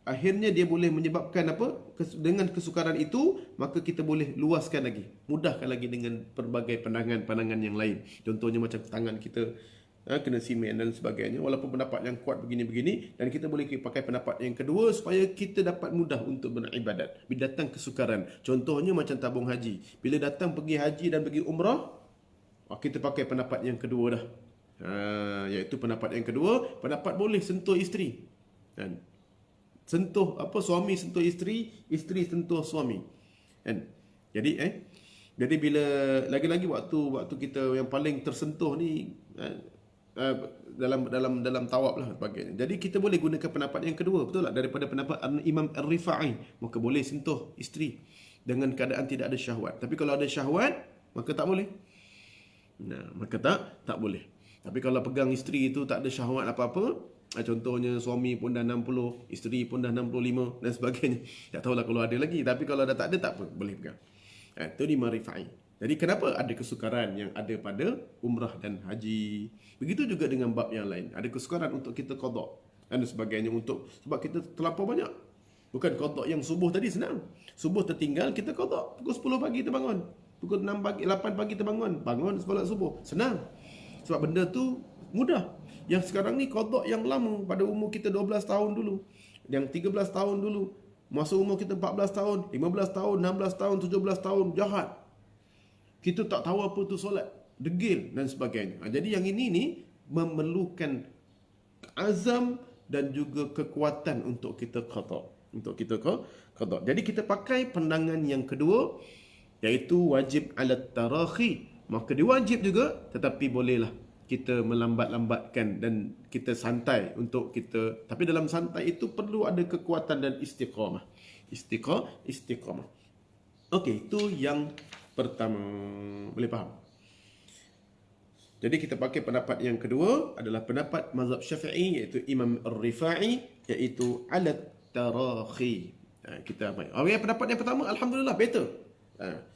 akhirnya dia boleh menyebabkan apa? Dengan kesukaran itu, maka kita boleh luaskan lagi, mudahkan lagi dengan pelbagai pandangan-pandangan yang lain. Contohnya macam tangan kita kena simen dan sebagainya. Walaupun pendapat yang kuat begini-begini, dan kita boleh pakai pendapat yang kedua supaya kita dapat mudah untuk beribadat bila datang kesukaran. Contohnya macam tabung haji. Bila datang pergi haji dan pergi umrah, kita pakai pendapat yang kedua dah. Iaitu pendapat yang kedua, pendapat boleh sentuh isteri. Kan? Sentuh suami sentuh isteri, isteri sentuh suami. Kan? Jadi bila lagi-lagi waktu kita yang paling tersentuh ni dalam tawaf lah sebagainya. Jadi kita boleh gunakan pendapat yang kedua, betul tak? Daripada pendapat Imam Ar-Rifa'i, maka boleh sentuh isteri dengan keadaan tidak ada syahwat. Tapi kalau ada syahwat, maka tak boleh. Maka tak boleh. Tapi kalau pegang isteri itu tak ada syahwat apa-apa, contohnya suami pun dah 60, isteri pun dah 65 dan sebagainya. Tak tahulah kalau ada lagi. Tapi kalau dah tak ada, tak apa, boleh pegang. Itu Imam Rifa'i. Jadi kenapa ada kesukaran yang ada pada umrah dan haji? Begitu juga dengan bab yang lain. Ada kesukaran untuk kita qada dan sebagainya, sebab kita terlampau banyak. Bukan qada yang subuh tadi senang. Subuh tertinggal, kita qada. Pukul 10 pagi terbangun. Pukul 6 pagi, 8 pagi terbangun. Bangun solat subuh. Senang. Sebab benda tu mudah. Yang sekarang ni qada yang lama, pada umur kita 12 tahun dulu, yang 13 tahun dulu, masa umur kita 14 tahun, 15 tahun, 16 tahun, 17 tahun, jahat. Kita tak tahu apa tu solat, degil dan sebagainya. Jadi yang ini ni memerlukan azam dan juga kekuatan untuk kita qada. Jadi kita pakai pandangan yang kedua, iaitu wajib alat tarakhi. Maka dia wajib juga, tetapi bolehlah kita melambat-lambatkan dan kita santai untuk kita. Tapi dalam santai itu perlu ada kekuatan dan istiqamah. Istiqamah. Okey, itu yang pertama. Boleh faham? Jadi kita pakai pendapat yang kedua adalah pendapat mazhab Syafi'i, iaitu Imam Ar-Rifa'i, iaitu alat tarakhi. Kita apa? Pendapat yang pertama, alhamdulillah, better.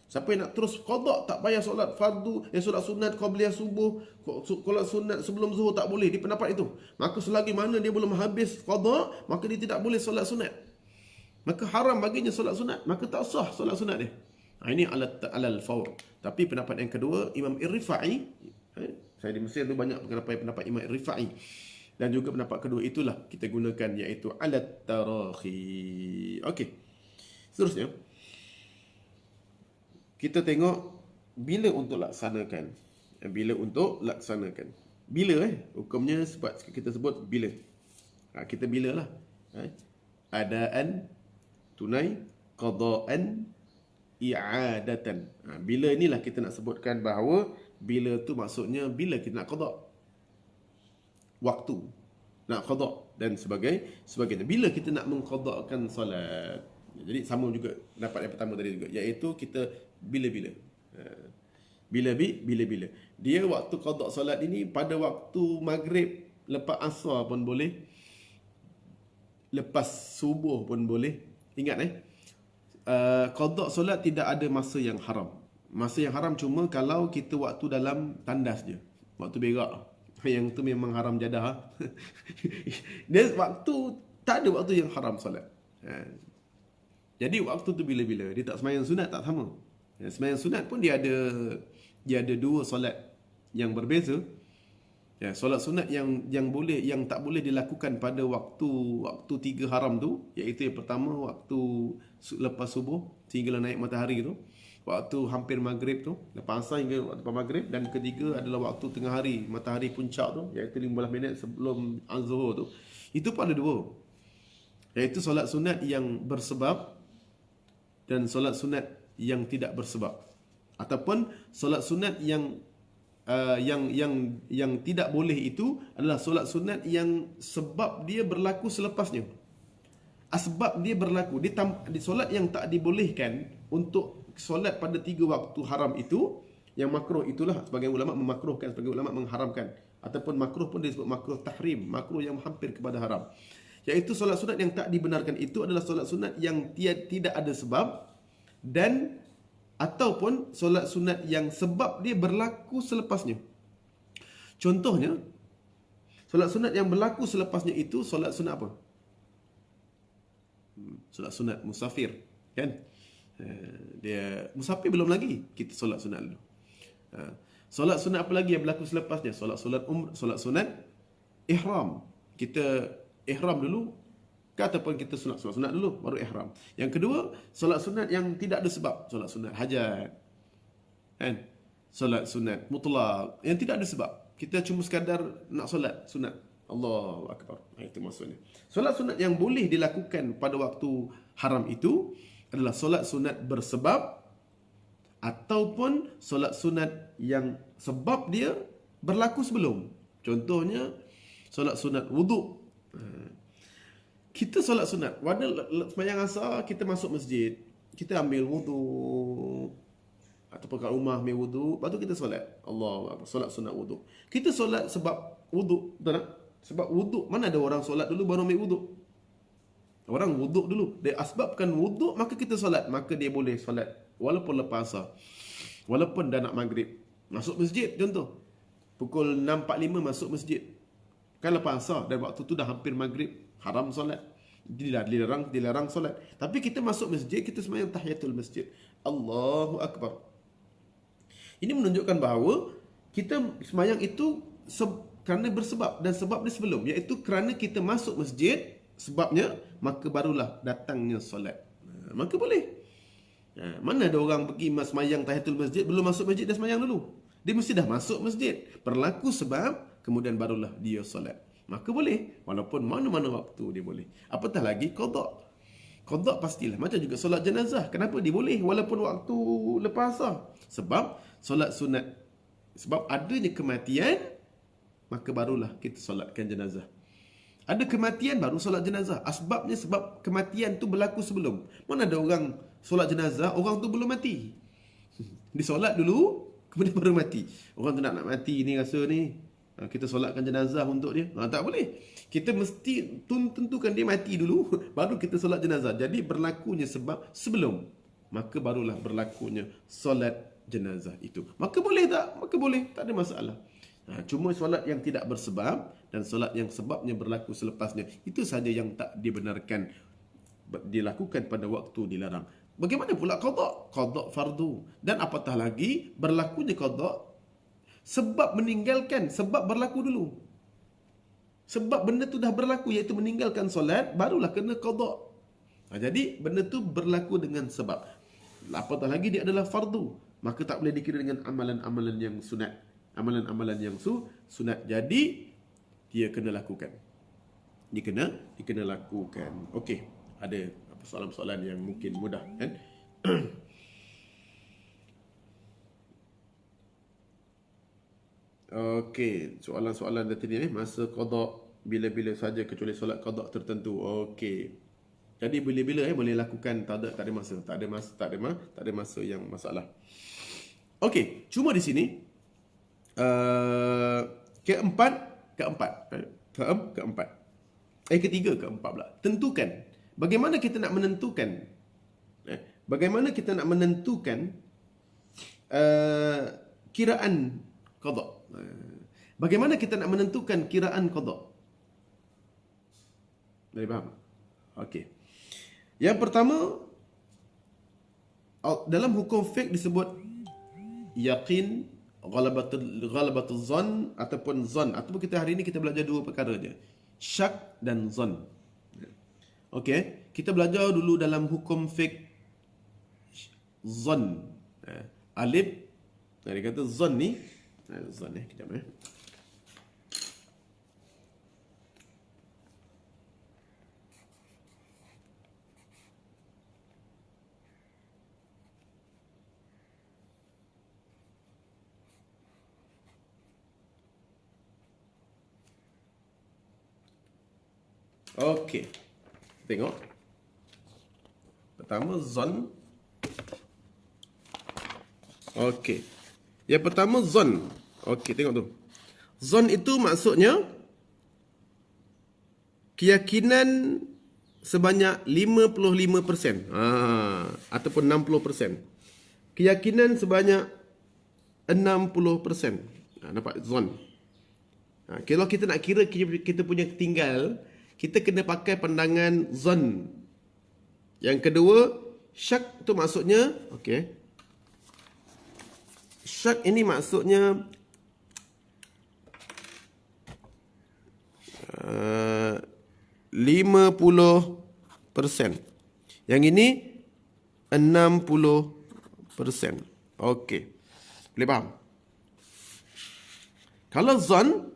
Siapa yang nak terus qada, tak payah solat fardu, solat sunat qabliyah subuh, solat sunat sebelum zuhur tak boleh, di pendapat itu. Maka selagi mana dia belum habis qada, maka dia tidak boleh solat sunat. Maka haram baginya solat sunat, maka tak sah solat sunat dia. Ini alal faur. Tapi pendapat yang kedua, Imam Ar-Rifa'i, saya di Mesir tu banyak pendapat Imam Ar-Rifa'i, dan juga pendapat kedua itulah kita gunakan, iaitu alat tarakhi. Okey. Seterusnya, kita tengok bila untuk laksanakan. Bila hukumnya, sebab kita sebut bila. Kita bila lah. Adaan, tunai, qadaan, i'adatan. Bila inilah kita nak sebutkan bahawa bila tu maksudnya bila kita nak qada. Waktu nak qada dan sebagainya. Bila kita nak mengqadakan solat. Jadi sama juga pendapat yang pertama tadi juga, iaitu kita bila-bila. Bila-bila. Dia waktu qada solat ini pada waktu maghrib, lepas asar pun boleh, lepas subuh pun boleh. Ingat qada solat tidak ada masa yang haram. Masa yang haram cuma kalau kita waktu dalam tandas je, waktu berak. Yang tu memang haram jadah. Dia waktu, tak ada waktu yang haram solat. Jadi waktu tu bila-bila. Dia tak sembahyang sunat, tak sama. Sembahyang sunat pun dia ada dua solat yang berbeza. Solat sunat yang tak boleh dilakukan pada waktu tiga haram tu, iaitu yang pertama waktu lepas subuh sehingga naik matahari tu, waktu hampir maghrib tu, lepas asar hingga waktu lepas maghrib, dan ketiga adalah waktu tengah hari, matahari puncak tu, iaitu 15 minit sebelum az-zuhur tu. Itu pun ada dua, iaitu solat sunat yang bersebab dan solat sunat yang tidak bersebab, ataupun solat sunat yang yang tidak boleh itu adalah solat sunat yang sebab dia berlaku selepasnya. Asbab dia berlaku di solat yang tak dibolehkan untuk solat pada 3 waktu haram itu, yang makruh itulah sebagian ulama memakruhkan, sebagian ulama mengharamkan, ataupun makruh pun disebut makruh tahrim, makruh yang hampir kepada haram. Iaitu solat sunat yang tak dibenarkan itu adalah solat sunat yang tidak ada sebab, dan ataupun solat sunat yang sebab dia berlaku selepasnya. Contohnya, solat sunat yang berlaku selepasnya itu solat sunat apa? Solat sunat musafir, kan? Dia musafir belum lagi, kita solat sunat dulu. Solat sunat apa lagi yang berlaku selepasnya? Solat sunat ihram. Kita ihram dulu, ataupun kita sunat dulu baru ihram. Yang kedua, solat sunat yang tidak ada sebab, solat sunat hajat, kan? Solat sunat mutlak yang tidak ada sebab, kita cuma sekadar nak solat sunat, Allahu akbar, itu maksudnya. Solat sunat yang boleh dilakukan pada waktu haram itu adalah solat sunat bersebab, ataupun solat sunat yang sebab dia berlaku sebelum. Contohnya solat sunat wuduk. Kita solat sunat, pada sembahyang asar kita masuk masjid, kita ambil wuduk, ataupun kat rumah ambil wuduk, lepas tu kita solat. Allah, solat sunat wuduk. Kita solat sebab wuduk, betul tak? Sebab wuduk, mana ada orang solat dulu baru ambil wuduk? Orang wuduk dulu. Dia asbabkan wuduk, maka kita solat. Maka dia boleh solat walaupun lepas asar, walaupun dah nak maghrib. Masuk masjid contoh, pukul 6.45 masuk masjid, kan lepas asar, dan waktu tu dah hampir maghrib, haram solat, dilarang solat. Tapi kita masuk masjid, kita sembahyang tahiyatul masjid, Allahu akbar. Ini menunjukkan bahawa kita sembahyang itu kerana bersebab, dan sebab dia sebelum, iaitu kerana kita masuk masjid, sebabnya, maka barulah datangnya solat. Maka boleh. Mana ada orang pergi sembahyang tahiyatul masjid, belum masuk masjid dah sembahyang dulu? Dia mesti dah masuk masjid, berlaku sebab, kemudian barulah dia solat. Maka boleh, walaupun mana-mana waktu dia boleh. Apatah lagi qada. Qada pastilah. Macam juga solat jenazah. Kenapa dia boleh walaupun waktu lepas asar? Sebab solat sunat, sebab adanya kematian, maka barulah kita solatkan jenazah. Ada kematian baru solat jenazah. Asbabnya sebab kematian tu berlaku sebelum. Mana ada orang solat jenazah, orang tu belum mati, disolat dulu kemudian baru mati. Orang tu nak mati ni, rasa ni, kita solatkan jenazah untuk dia. Tak boleh. Kita mesti tentukan dia mati dulu baru kita solat jenazah. Jadi berlakunya sebab sebelum, maka barulah berlakunya solat jenazah itu. Maka boleh tak? Maka boleh, tak ada masalah. Cuma solat yang tidak bersebab dan solat yang sebabnya berlaku selepasnya, itu saja yang tak dibenarkan dilakukan pada waktu dilarang. Bagaimana pula qada? Qada fardu. Dan apatah lagi berlakunya qada sebab meninggalkan, sebab berlaku dulu. Sebab benda tu dah berlaku, iaitu meninggalkan solat, barulah kena qada. Jadi benda tu berlaku dengan sebab. Apatah lagi dia adalah fardu, maka tak boleh dikira dengan amalan-amalan yang sunat. Amalan-amalan yang sunat. Jadi dia kena lakukan. Dia kena lakukan. Okey, ada soalan-soalan yang mungkin mudah, kan? Okey, soalan-soalan dari tadi ni, masa qada bila-bila saja kecuali solat qada tertentu. Okey. Jadi bila-bila boleh lakukan, tak ada masa, tak ada masa yang masalah. Okey, cuma di sini keempat. Ketiga, keempat pula. Tentukan. Bagaimana kita nak menentukan? Bagaimana kita nak menentukan kiraan qada? Bagaimana kita nak menentukan kiraan qada? Boleh faham? Okey. Yang pertama, dalam hukum fiqh disebut yaqin, ghalabatul zan, ataupun zan. Ataupun kita hari ini kita belajar dua perkara je, syak dan zan. Okey, kita belajar dulu dalam hukum fiqh zan. Alif, dia kata zan ni, zan kejap Okey. Tengok. Pertama, zon. Okey. Yang pertama, zon. Okey, tengok tu. Zon itu maksudnya keyakinan sebanyak 55%. Ataupun 60%. Keyakinan sebanyak 60%. Nampak zon. Kalau kita nak kira kita punya tinggal, kita kena pakai pandangan zon. Yang kedua, syak tu maksudnya, okey. Syak ini maksudnya 50%. Yang ini 60%. Okey. Boleh faham? Kalau zon,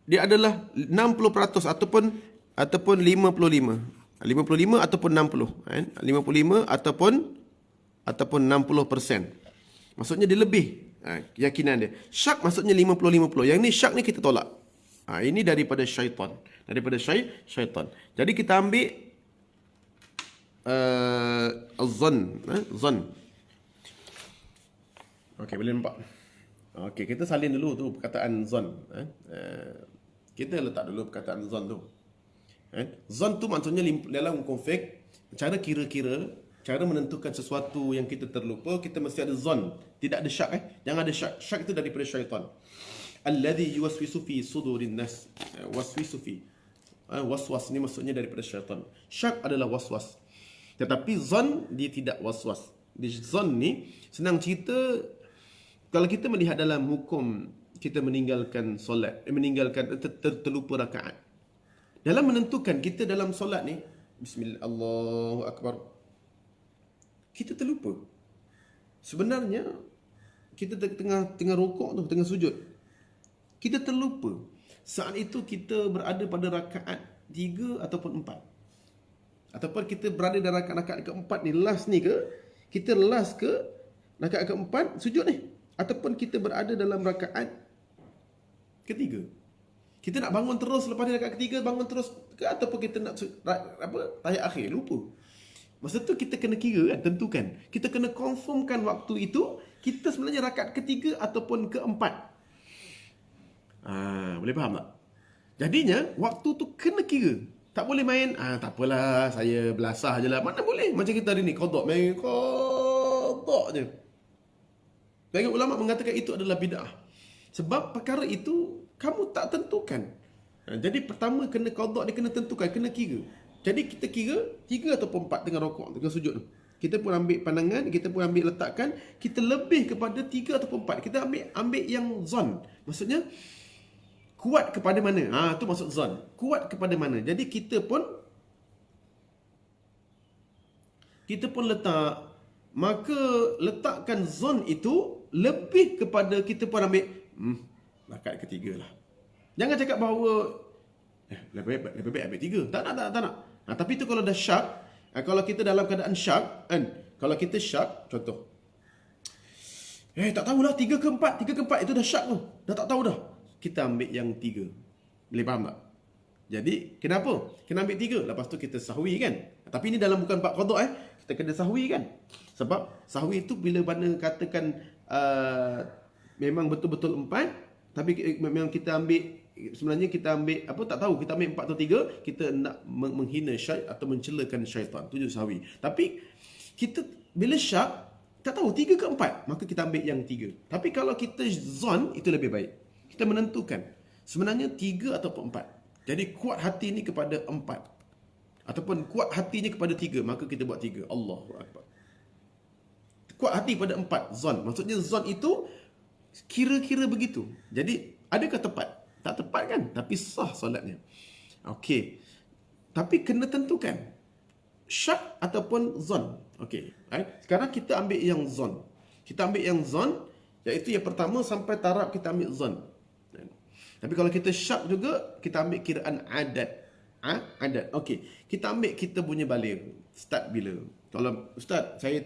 dia adalah 60% ataupun 55. 55 ataupun 60, kan? 55 ataupun 60%. Maksudnya dia lebih keyakinan dia. Syak maksudnya 50-50. Yang ni syak ni kita tolak. Ini daripada syaitan. Syaitan. Jadi kita ambil zon. Zon. Okey, boleh nampak. Okey, kita salin dulu tu perkataan zon. Kita letak dulu perkataan zon tu. Zon tu maksudnya dalam konflik, cara kira-kira, cara menentukan sesuatu yang kita terlupa, kita mesti ada zon. Tidak ada syak. Jangan ada syak. Syak itu daripada syaitan. Alladhi yuwaswisu fi sudurin nas. Waswisu fi. Waswas ni maksudnya daripada syaitan. Syak adalah waswas. Tetapi zon dia tidak waswas. Di zon ni senang cerita, kalau kita melihat dalam hukum kita meninggalkan solat, meninggalkan terlupa rakaat. Dalam menentukan kita dalam solat ni, bismillah, Allahu akbar, kita terlupa. Sebenarnya kita tengah rukuk tu, tengah sujud. Kita terlupa. Saat itu kita berada pada rakaat 3 ataupun 4. Ataupun kita berada dalam rakaat keempat ni, last ni ke? Kita last ke rakaat keempat sujud ni? Ataupun kita berada dalam rakaat ketiga? Kita nak bangun terus lepas ni rakaat ketiga, bangun terus ke? Ataupun kita nak tahiyat akhir? Lupa. Masa tu kita kena kira kan, tentukan. Kita kena confirmkan waktu itu, kita sebenarnya rakaat ketiga ataupun keempat. Boleh faham tak? Jadinya, waktu tu kena kira. Tak boleh main, tak apalah, saya belasah je lah. Mana boleh? Macam kita hari ni, qadha. Main qadha je. Bagi ulama mengatakan itu adalah bid'ah. Sebab perkara itu, kamu tak tentukan. Jadi pertama kena qadha, dia kena tentukan, kena kira. Jadi kita kira 3 ataupun 4 tengah rokok, tengah sujud. Kita pun ambil pandangan, kita pun ambil letakkan, kita lebih kepada 3 ataupun 4. Kita ambil yang zon. Maksudnya kuat kepada mana? Itu maksud zon. Kuat kepada mana? Jadi kita pun letak, maka letakkan zon itu lebih kepada, kita pun ambil rakaat ketiga lah. Jangan cakap bahawa lebih baik ambil 3. Tak nak. Tapi itu kalau dah syak, kalau kita dalam keadaan syak, kalau kita syak, contoh, tak tahulah 3 ke 4 itu dah syak tu. Dah tak tahu dah. Kita ambil yang 3. Boleh faham tak? Jadi, kenapa? Kena ambil 3. Lepas tu kita sahwi kan? Tapi ini dalam bukan bab qadha kita kena sahwi kan? Sebab sahwi itu bila mana katakan memang betul-betul 4, tapi memang kita ambil, sebenarnya kita ambil tak tahu, kita ambil 4 atau 3, kita nak menghina syaitan atau mencelakan syaitan. Tujuh sahwi. Tapi kita bila syak tak tahu 3 ke 4, maka kita ambil yang 3. Tapi kalau kita zon, itu lebih baik. Kita menentukan sebenarnya 3 ataupun 4. Jadi kuat hati ni kepada 4 ataupun kuat hatinya kepada 3, maka kita buat 3. Allahu akbar. Kuat hati pada 4, zon. Maksudnya zon itu kira-kira begitu. Jadi adakah tepat? Tak tepat kan? Tapi sah solatnya. Okey. Tapi kena tentukan syak ataupun zon. Okey. Sekarang kita ambil yang zon. Kita ambil yang zon, iaitu yang pertama sampai taraf kita ambil zon. Tapi kalau kita syak juga, kita ambil kiraan adat. Adat. Okey. Kita ambil kita punya baligh. Start bila? Kalau ustaz, saya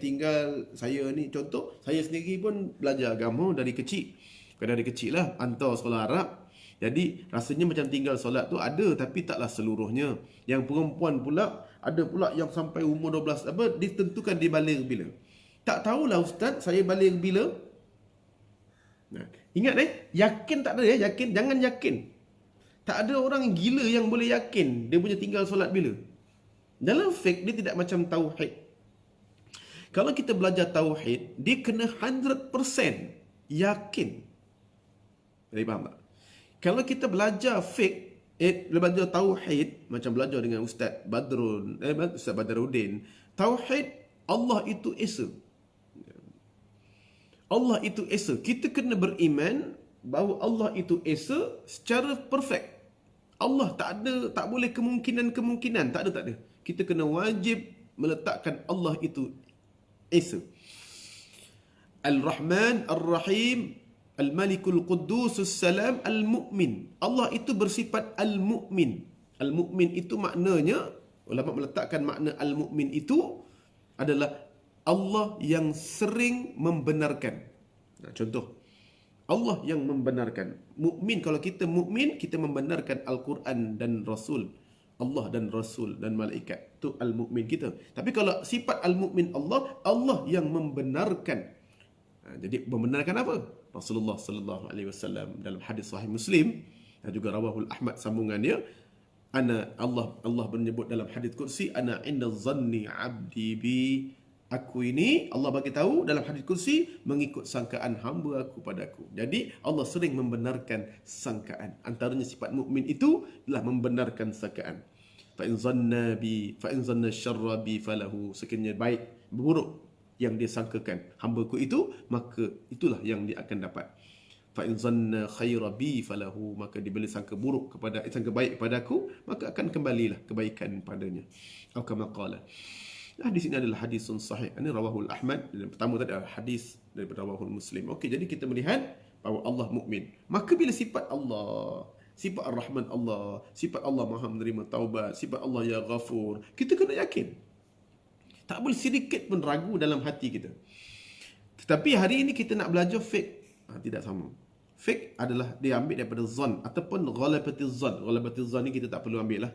ni contoh, saya sendiri pun belajar agama dari kecil. Bukan dari kecil lah, hantar sekolah Arab. Jadi rasanya macam tinggal solat tu ada, tapi taklah seluruhnya. Yang perempuan pula, ada pula yang sampai umur 12, ditentukan dia balik bila. Tak tahulah ustaz, saya balik bila. Nah, ingat yakin tak ada yakin, jangan yakin. Tak ada orang gila yang boleh yakin dia punya tinggal solat bila. Dalam fiqh dia tidak macam tauhid. Kalau kita belajar tauhid, dia kena 100% yakin. Boleh faham tak? Kalau kita belajar fiqh, belajar tauhid, macam belajar dengan Ustaz Badrun, Ustaz Badruddin, tauhid Allah itu esa. Allah itu esa. Kita kena beriman bahawa Allah itu esa secara perfect. Allah tak boleh kemungkinan, tak ada. Kita kena wajib meletakkan Allah itu esa. Al-Rahman, Ar-Rahim, Al-Malikul Quddus, Salam, Al-Mu'min. Allah itu bersifat Al-Mu'min. Al-Mu'min itu maknanya, ulama meletakkan makna Al-Mu'min itu adalah Allah yang sering membenarkan. Nah, contoh, Allah yang membenarkan. Mukmin, kalau kita mukmin, kita membenarkan Al-Quran dan Rasul. Allah dan Rasul dan malaikat. Itu Al-Mu'min kita. Tapi kalau sifat Al-Mu'min Allah, Allah yang membenarkan. Jadi membenarkan apa? Rasulullah sallallahu alaihi wasallam dalam hadis sahih Muslim dan juga rawahul Ahmad sambungannya, Allah menyebut dalam hadis qudsi, ana inda zanni 'abdi bi. Aku ini, Allah bagi tahu dalam hadis kursi, mengikut sangkaan hamba aku padaku. Jadi Allah sering membenarkan sangkaan. Antaranya sifat mukmin itu adalah membenarkan sangkaan. Fa in zanna syarra bi falahu, sekiranya baik buruk yang dia sangkakan hamba-Ku itu, maka itulah yang dia akan dapat. Fa in zanna khaira bi falahu, maka dia bila sangka baik kepada aku, maka akan kembalilah kebaikan padanya. Atau kama qala. Hadis ini adalah hadis sahih. Ini rawahul Ahmad. Dan pertama tadi adalah hadis daripada rawahul Muslim. Okey, jadi kita melihat bahawa Allah mukmin. Maka bila sifat Allah, sifat Ar-Rahman Allah, sifat Allah Maha menerima taubat, sifat Allah ya Ghafur, kita kena yakin. Tak boleh sedikit pun ragu dalam hati kita. Tetapi hari ini kita nak belajar fiqh. Tidak sama. Fiqh adalah diambil daripada zon ataupun ghalabatiz zon. Ghalabatiz zon ni kita tak perlu ambil lah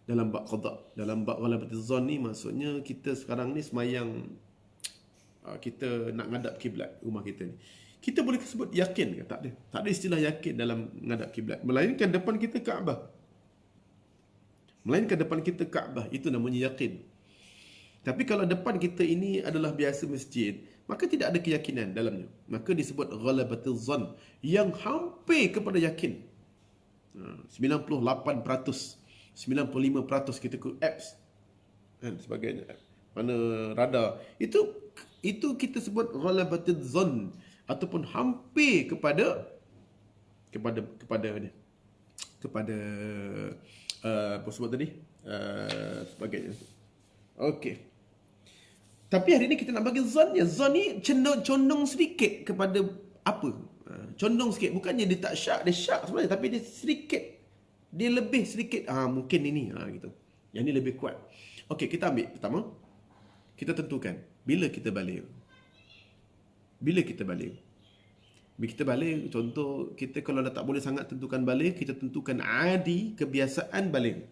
dalam bab qada. Dalam bab ghalabatiz zon ni maksudnya kita sekarang ni semayang, kita nak ngadap kiblat rumah kita ni. Kita boleh sebut yakin ke? Tak ada. Tak ada istilah yakin dalam ngadap kiblat. Melainkan depan kita Kaabah. Melainkan depan kita Kaabah, itu namanya yakin. Tapi kalau depan kita ini adalah biasa masjid, maka tidak ada keyakinan dalamnya. Maka disebut ghalabatiz zon, yang hampir kepada yakin. 98%, 95% kita ke apps dan sebagainya, mana radar, itu kita sebut ghalabatiz zon, ataupun hampir kepada apa sebut tadi, sebagainya. Okey. Tapi hari ini kita nak bagi zon ya. Zon ni condong sedikit kepada apa? Condong sikit, bukannya dia tak syak, dia syak sebenarnya, tapi dia sedikit, dia lebih sedikit, mungkin ini, gitu. Yang ni lebih kuat. Okey, kita ambil pertama, kita tentukan bila kita balik. Bila kita balik, contoh kita kalau dah tak boleh sangat tentukan balik, kita tentukan adi, kebiasaan balik.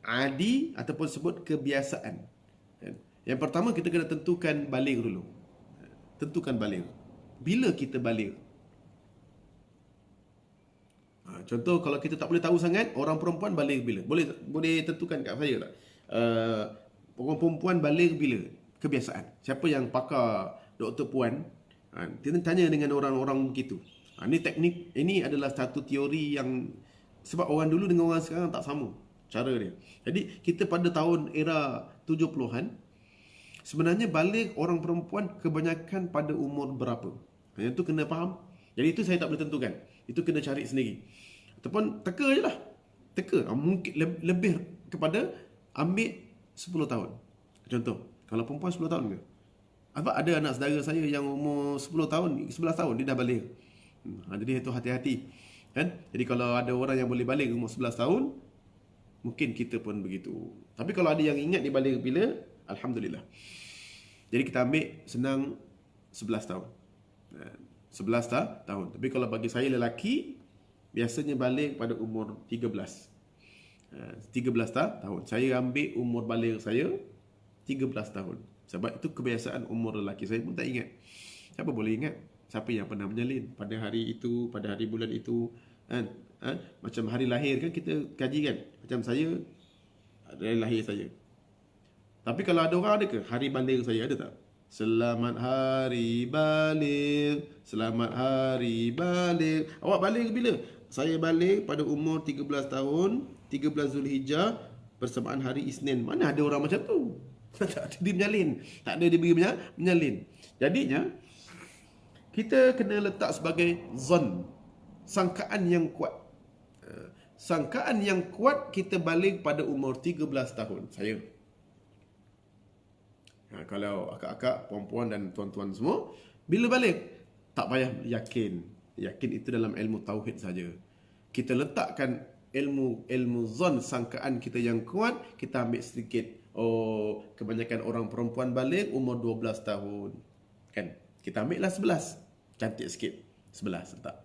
Adi ataupun sebut kebiasaan. Yang pertama kita kena tentukan balik dulu. Tentukan balik. Bila kita balik? Contoh kalau kita tak boleh tahu sangat, orang perempuan balik bila? Boleh tentukan kat saya tak? Orang perempuan balik bila? Kebiasaan. Siapa yang pakar Dr. Puan? Kita tanya dengan orang-orang begitu. Ini teknik, ini adalah satu teori yang, sebab orang dulu dengan orang sekarang tak sama cara dia. Jadi kita pada tahun era 70-an, sebenarnya balik orang perempuan kebanyakan pada umur berapa? Yang tu kena faham. Jadi itu saya tak boleh tentukan. Itu kena cari sendiri. Ataupun teka je lah. Teka. Mungkin lebih kepada ambil 10 tahun. Contoh, kalau perempuan 10 tahun ke? Apa ada anak saudara saya yang umur 10 tahun, 11 tahun dia dah balik. Jadi itu hati-hati. Kan? Jadi kalau ada orang yang boleh balik umur 11 tahun, mungkin kita pun begitu. Tapi kalau ada yang ingat dia balik bila, alhamdulillah. Jadi kita ambil senang 11 tahun. 11 tahun. Tapi kalau bagi saya lelaki, biasanya balik pada umur 13. 13 tahun. Saya ambil umur balik saya 13 tahun. Sebab itu kebiasaan umur lelaki. Saya pun tak ingat. Siapa boleh ingat? Siapa yang pernah menyalin pada hari itu, pada hari bulan itu, kan? Macam hari lahir kan kita kaji kan. Macam saya, hari lahir saya. Tapi kalau ada orang ada ke? Hari balik saya ada tak? Selamat hari balik, selamat hari balik. Awak balik bila? Saya balik pada umur 13 tahun, 13 Zulhijjah bersamaan hari Isnin. Mana ada orang macam tu? Tak ada dia menyalin. Tak ada dia pergi menyalin. Jadinya, kita kena letak sebagai zon, sangkaan yang kuat. Sangkaan yang kuat kita balik pada umur 13 tahun. Saya. Kalau akak-akak, puan-puan dan tuan-tuan semua, bila balik, tak payah yakin. Yakin itu dalam ilmu tauhid saja. Kita letakkan ilmu zon, sangkaan kita yang kuat, kita ambil sedikit. Oh, kebanyakan orang perempuan balik umur 12 tahun. Kan? Kita ambil lah 11. Cantik sikit. 11 letak.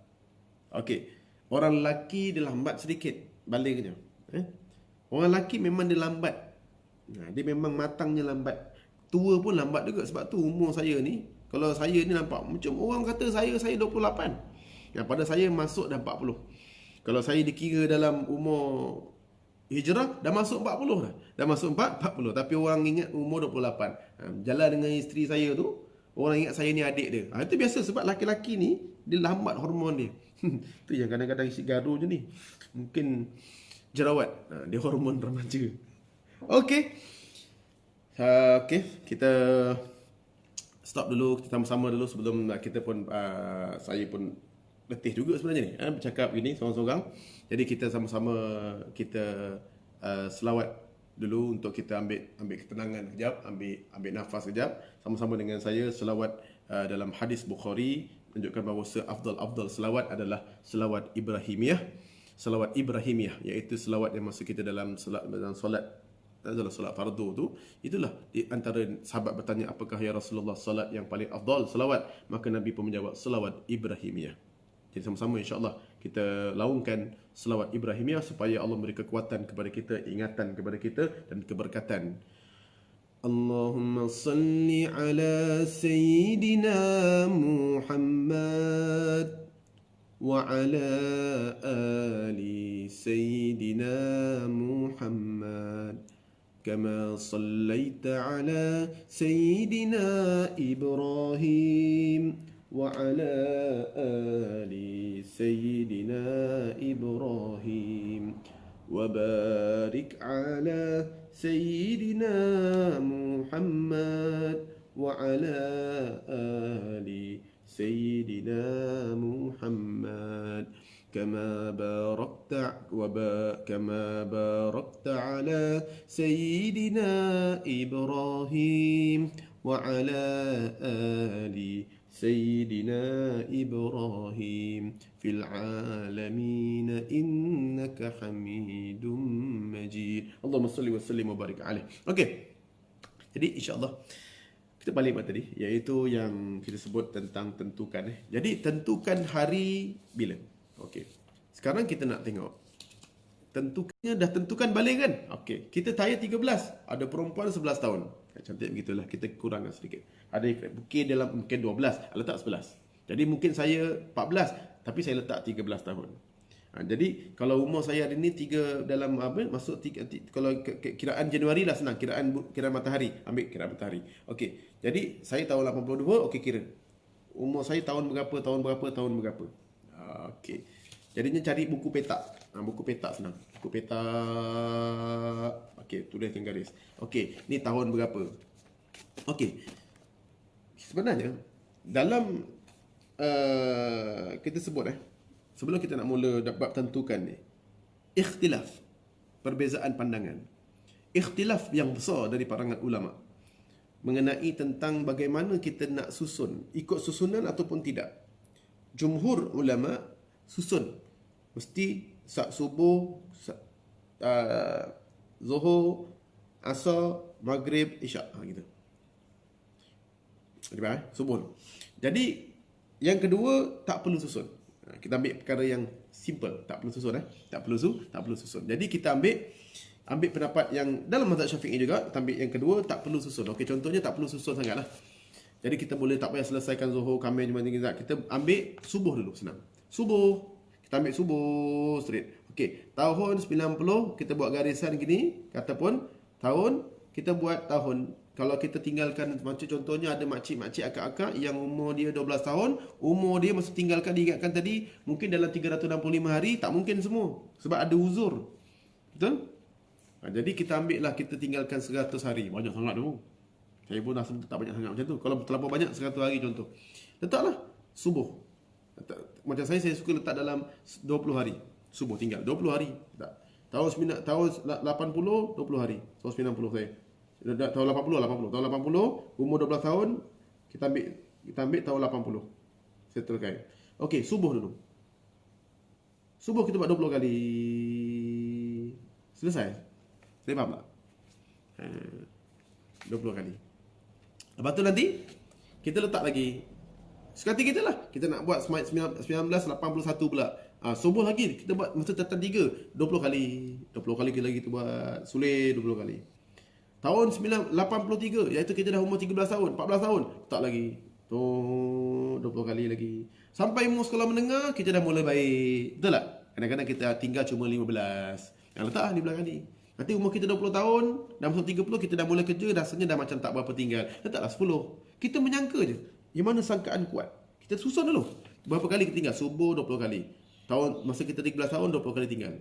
Okey. Orang lelaki dia lambat sedikit baliknya. Orang lelaki memang dia lambat. Dia memang matangnya lambat. Tua pun lambat juga. Sebab tu umur saya ni, kalau saya ni nampak macam orang kata saya 28. Pada saya masuk dah 40. Kalau saya dikira dalam umur hijrah, dah masuk 40 dah. Dah masuk 40. Tapi orang ingat umur 28. Jalan dengan isteri saya tu, orang ingat saya ni adik dia. Itu biasa sebab laki-laki ni, dia lambat hormon dia. Tu yang kadang-kadang isi garu je ni. Mungkin jerawat. Dia hormon remaja. Okey. Okey, kita stop dulu, kita sama-sama dulu sebelum kita pun saya pun letih juga sebenarnya ni bercakap gini seorang-seorang. Jadi kita sama-sama kita selawat dulu untuk kita ambil ketenangan kejap, ambil nafas kejap sama-sama dengan saya. Selawat dalam hadis Bukhari menunjukkan bahawa seafdal selawat adalah selawat Ibrahimiyah. Selawat Ibrahimiyah iaitu selawat yang masuk kita dalam solat adalah solat fardu tu. Itulah di antara sahabat bertanya, apakah ya Rasulullah solat yang paling afdal selawat? Maka Nabi pun menjawab selawat Ibrahimiyah. Jadi sama-sama insya-Allah kita laungkan selawat Ibrahimiyah supaya Allah beri kekuatan kepada kita, ingatan kepada kita dan keberkatan. Allahumma salli ala sayyidina Muhammad wa ala ali sayyidina Muhammad كما صليت على سيدنا إبراهيم وعلى آل سيدنا إبراهيم وبارك على سيدنا محمد وعلى آل سيدنا محمد كما باركت على سيدنا إبراهيم وعلى آل سيدنا إبراهيم في العالمين إنك حميد مجيد اللهم صل وسلم وبارك عليه. Okey. Jadi insya-Allah kita balik pada tadi, iaitu yang kita sebut tentang tentukan. Jadi tentukan hari bila. Okey. Sekarang kita nak tengok. Tentukannya dah tentukan balik kan? Okey. Kita tayar 13. Ada perempuan 11 tahun. Cantik begitulah. Kita kurangkan sedikit. Ada mungkin 12. Letak 11. Jadi mungkin saya 14. Tapi saya letak 13 tahun. Jadi kalau umur saya hari ni 3 dalam apa? Masuk 3, kalau kiraan Januari lah senang. Kiraan matahari. Ambil kiraan matahari. Okey. Jadi saya tahun 82. Okey, kira. Umur saya tahun berapa. Okey. Jadinya cari buku petak. Buku petak senang. Buku petak. Okey, tuliskan garis. Okey, ni tahun berapa? Okey. Sebenarnya dalam kita sebut sebelum kita nak mula bab tentukan ni, ikhtilaf, perbezaan pandangan. Ikhtilaf yang besar dari kalangan ulama mengenai tentang bagaimana kita nak susun, ikut susunan ataupun tidak. Jumhur ulama susun, mesti subuh, Zuhur, Asar, Maghrib, Isyak, gitu. Subuh. Jadi yang kedua tak perlu susun. Kita ambil perkara yang simple, tak perlu susun tak perlu susun. Jadi kita ambil pendapat yang dalam mazhab Syafi'i juga, kita ambil yang kedua, tak perlu susun. Okey, contohnya tak perlu susun sangatlah. Jadi kita boleh tak payah selesaikan Zuhur, Khamil, Jumaat, kita ambil subuh dulu, senang. Subuh, kita ambil subuh straight. Okey, tahun 90 kita buat garisan gini, kata pun tahun kita buat tahun. Kalau kita tinggalkan, macam contohnya ada makcik-makcik akak-akak yang umur dia 12 tahun, umur dia masa tinggalkan, diingatkan tadi, mungkin dalam 365 hari, tak mungkin semua. Sebab ada uzur. Betul? Jadi kita ambil lah, kita tinggalkan 100 hari. Banyak sangat tu. Saya pun rasa tak banyak sangat macam tu. Kalau terlalu banyak, 100 hari contoh. Letaklah subuh. Macam saya suka letak dalam 20 hari. Subuh tinggal 20 hari. Tak. Tahun 80, 20 hari. Tahun 90 saya. Tahun 80. Tahun 80, umur 12 tahun, kita ambil tahun 80. Settlekan. Okey, subuh dulu. Subuh kita buat 20 kali. Selesai. Saya faham tak? 20 kali. Lepas tu nanti kita letak lagi. Sekali kita lah. Kita nak buat 1981 pula. Subuh lagi kita buat masa tatan 3, 20 kali. 20 kali lagi kita buat sulit 20 kali. Tahun 1983, iaitu kita dah umur 13 tahun, 14 tahun, tak lagi. 20 kali lagi. Sampai umur sekolah menengah, kita dah mula baik. Betul tak? Kadang-kadang kita tinggal cuma 15. Yang letak di belakang ni. Nanti umur kita 20 tahun, dah masuk 30, kita dah mula kerja, rasanya dah macam tak berapa tinggal. Letaklah 10. Kita menyangka je. Yang mana sangkaan kuat? Kita susun dulu. Berapa kali kita tinggal? Subuh 20 kali. Tahun masa kita 13 tahun, 20 kali tinggal.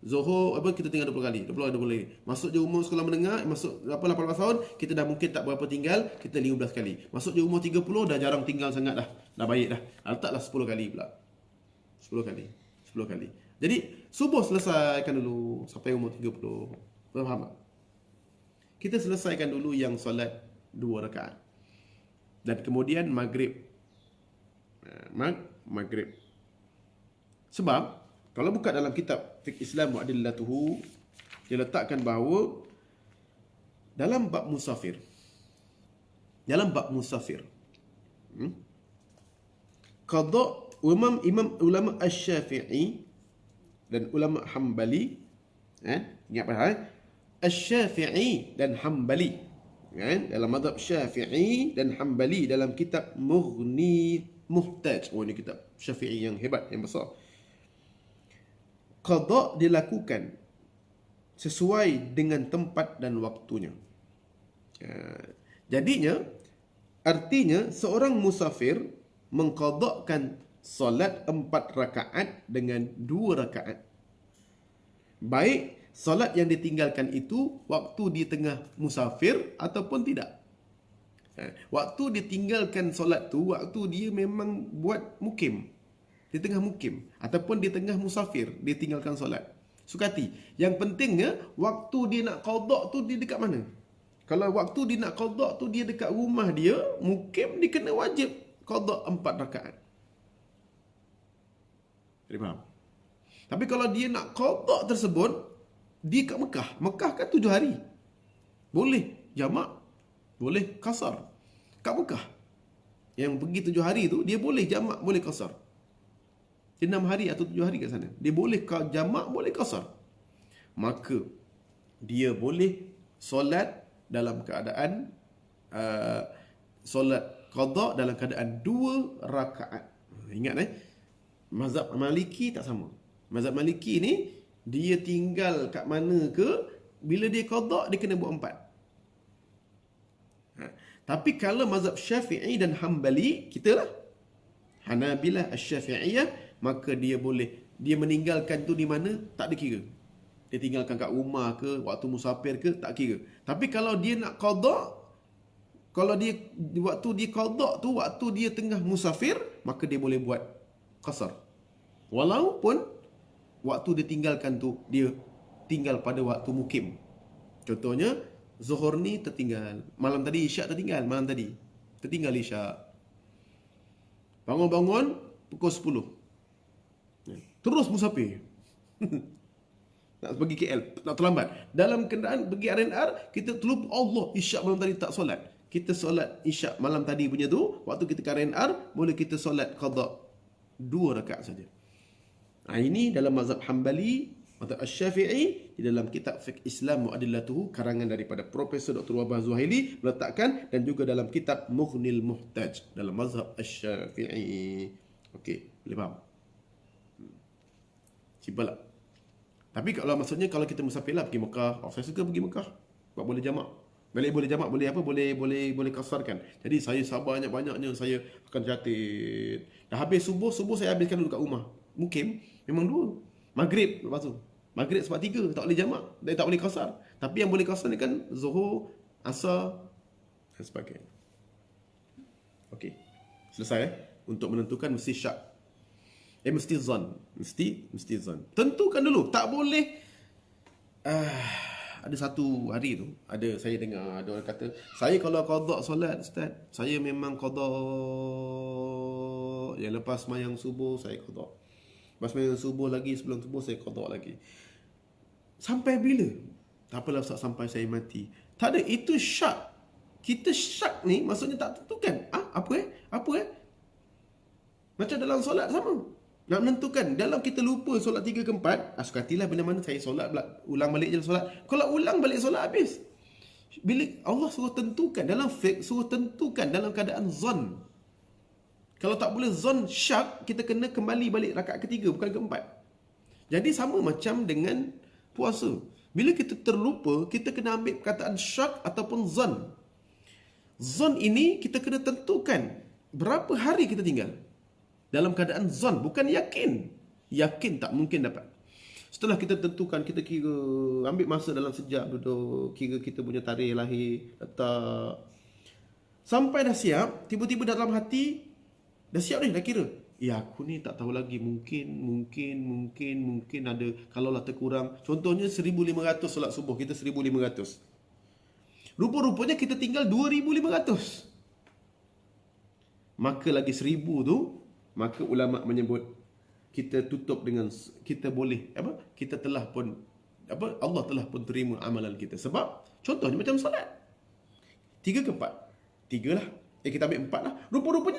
Zuhur kita tinggal 20 kali. 20 kali. Masuk je umur sekolah menengah, masuk 18 tahun, kita dah mungkin tak berapa tinggal, kita 15 kali. Masuk je umur 30, dah jarang tinggal sangat dah. Dah baik dah. Letaklah 10 kali pula. 10 kali. 10 kali. Jadi subuh selesaikan dulu sampai umur 30. Faham tak? Kita selesaikan dulu yang solat 2 rakaat. Dan kemudian maghrib. Maghrib. Sebab kalau buka dalam kitab Fiqh Islam wa Adillatuhu, dia letakkan bahawa dalam bab musafir, qada imam ulama Asy-Syafi'i dan ulama Hambali, ingat apa? Asy-Syafi'i dan Hambali, dalam mazhab Syafi'i dan Hambali, dalam kitab Mughni Muhtaj. Ini kitab Syafi'i yang hebat, yang besar. Qada dilakukan sesuai dengan tempat dan waktunya. Jadinya, artinya seorang musafir mengqadakkan solat 4 rakaat dengan 2 rakaat. Baik solat yang ditinggalkan itu waktu di tengah musafir ataupun tidak. Waktu ditinggalkan solat tu, waktu dia memang buat mukim, di tengah mukim, ataupun di tengah musafir, dia tinggalkan solat. Sukati. Yang pentingnya, waktu dia nak qada tu dia dekat mana? Kalau waktu dia nak qada tu dia dekat rumah dia, mukim, dia kena wajib qada 4 rakaat. Jadi faham? Tapi kalau dia nak qada tersebut, dia kat Mekah. Mekah kan 7 hari. Boleh jamak, boleh qasar. Kat Mekah. Yang pergi 7 hari tu, dia boleh jamak, boleh qasar. 6 hari atau 7 hari kat sana. Dia boleh jamak, boleh qasar. Maka dia boleh solat dalam keadaan solat qada dalam keadaan 2 rakaat. Ingat mazhab Maliki tak sama. Mazhab Maliki ni dia tinggal kat mana ke, bila dia qada dia kena buat 4. Tapi kalau mazhab Syafi'i dan Hambali, kita lah Hanabilah, Asy-Syafi'iyah, maka dia boleh, dia meninggalkan tu di mana tak dikira. Dia tinggalkan kat rumah ke, waktu musafir ke, tak kira. Tapi kalau dia nak qada, kalau dia waktu dia qada tu waktu dia tengah musafir, maka dia boleh buat qasar. Walaupun waktu dia tinggalkan tu dia tinggal pada waktu mukim. Contohnya Zuhur ni tertinggal, malam tadi Isyak tertinggal, malam tadi tertinggal Isyak. Bangun-bangun pukul 10. Terus musafir. Nak pergi KL, nak terlambat. Dalam kenderaan pergi RNR, kita terlupa Allah, Isyak malam tadi tak solat. Kita solat Isyak malam tadi punya tu, waktu kita ke RNR, boleh kita solat qada 2 rakaat saja. Ini dalam mazhab Hambali, mazhab Asy-Syafi'i, di dalam kitab Fiqh Islam Mu'adillatuhu karangan daripada Profesor Dr. Wahbah Zuhaili meletakkan, dan juga dalam kitab Mughnil Muhtaj dalam mazhab Asy-Syafi'i. Okey, boleh faham? Simple lah. Tapi kalau maksudnya kalau kita musafir lah pergi Mekah, saya suka pergi Mekah sebab boleh jamak. Boleh jamak, boleh apa? Boleh kasarkan. Jadi saya sabar banyak-banyaknya, saya akan catat. Dah habis subuh saya habiskan dulu kat rumah. Mukim memang 2. Maghrib lepas tu. Maghrib sebab 3 tak boleh jamak, tak boleh kasar. Tapi yang boleh kasar ni kan Zuhur, Asar dan sebagainya. Okey. Selesai untuk menentukan mesti syak. Mesti zon. Mesti zon. Tentukan dulu. Tak boleh ada satu hari tu, saya dengar ada orang kata, saya kalau qada solat ustaz, saya memang qada yang lepas sembahyang subuh saya qada. Lepas sembahyang subuh lagi, sebelum subuh saya qada lagi. Sampai bila? Tak apalah ustaz, sampai saya mati. Tak ada, itu syak. Kita syak ni maksudnya tak tentukan. Apa? Macam dalam solat sama. Nak menentukan, dalam kita lupa solat 3 ke 4, sukatilah bila mana saya solat, ulang balik je solat. Kalau ulang balik solat habis. Bila Allah suruh tentukan, dalam fiqh suruh tentukan dalam keadaan zon. Kalau tak boleh zon syak, kita kena kembali balik rakaat ketiga, bukan keempat. Jadi sama macam dengan puasa. Bila kita terlupa, kita kena ambil perkataan syak ataupun zon. Zon ini kita kena tentukan berapa hari kita tinggal. Dalam keadaan zon, bukan yakin. Yakin tak mungkin dapat. Setelah kita tentukan, kita kira, ambil masa dalam sejak duduk, kira kita punya tarikh lahir, letak. Sampai dah siap, tiba-tiba dalam hati, dah siap ni, dah kira. Aku ni tak tahu lagi, mungkin ada, kalaulah terkurang. Contohnya 1,500 solat subuh, kita 1,500. Rupa-rupanya kita tinggal 2,500. Maka lagi 1,000 tu, maka ulama menyebut kita tutup dengan kita boleh kita telah pun Allah telah pun terima amalan kita. Sebab contohnya macam solat 3 ke 4, 3 lah, kita ambil 4 lah, rupa-rupanya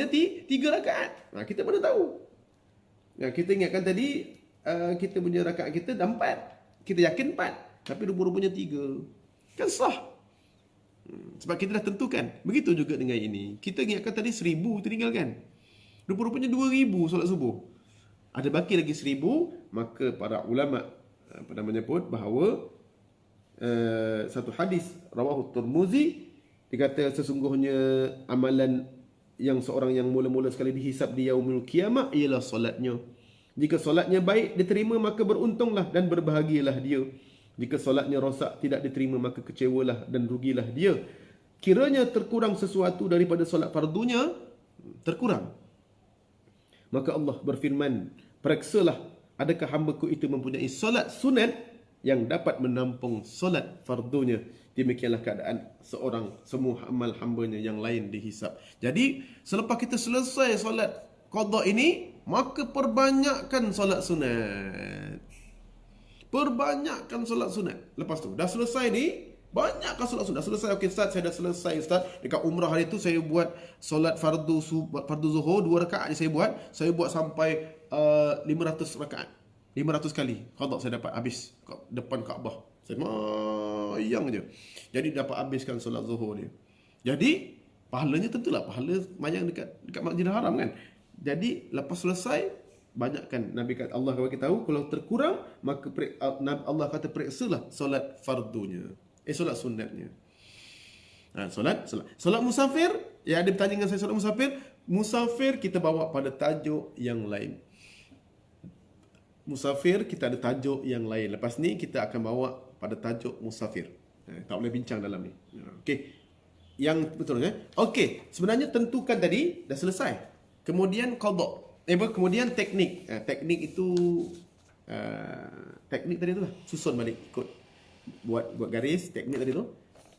3 rakaat. Kita mana tahu. Kita ingatkan tadi kita punya rakaat kita dah 4, kita yakin 4, tapi rupa-rupanya 3, kan sah. Sebab kita dah tentukan. Begitu juga dengan ini. Kita ingatkan tadi 1,000 tertinggalkan. Rupa-rupanya 2,000 solat subuh. Ada baki lagi 1,000, maka para ulama menyebut bahawa satu hadis rawahu Tirmizi, dikata sesungguhnya amalan yang seorang yang mula-mula sekali dihisap di yaumul qiyamah ialah solatnya. Jika solatnya baik diterima, maka beruntunglah dan berbahagialah dia. Jika solatnya rosak, tidak diterima, maka kecewalah dan rugilah dia. Kiranya terkurang sesuatu daripada solat fardunya, terkurang, maka Allah berfirman, periksalah adakah hamba-Ku itu mempunyai solat sunat yang dapat menampung solat fardunya. Demikianlah keadaan semua amal hambanya yang lain dihisap. Jadi selepas kita selesai solat qada ini, maka perbanyakkan solat sunat. Perbanyakkan solat sunat. Lepas tu dah selesai ni, banyakkan solat sunat. Dah selesai, okey Ustaz, saya dah selesai Ustaz. Dekat umrah hari tu saya buat solat fardu zuhur 2 rakaat je saya buat sampai 500 rakaat. 500 kali qada saya dapat habis depan Kaabah. Saya mayang je. Jadi dapat habiskan solat zuhur dia. Jadi pahalanya tentulah pahala mayang dekat Masjidil Haram kan. Jadi lepas selesai, banyakkan. Nabi kata, Allah bagi tahu, kalau terkurang, maka Allah kata periksalah solat fardunya. Solat sunatnya. Solat musafir, ya ada bertanya dengan saya solat musafir. Musafir kita bawa pada tajuk yang lain. Musafir kita ada tajuk yang lain. Lepas ni kita akan bawa pada tajuk musafir. Tak boleh bincang dalam ni. Okey. Yang betul okey, sebenarnya tentukan tadi dah selesai. Kemudian qada. Kemudian teknik. Teknik itu teknik tadi tu lah, susun balik ikut. Buat garis, teknik tadi tu.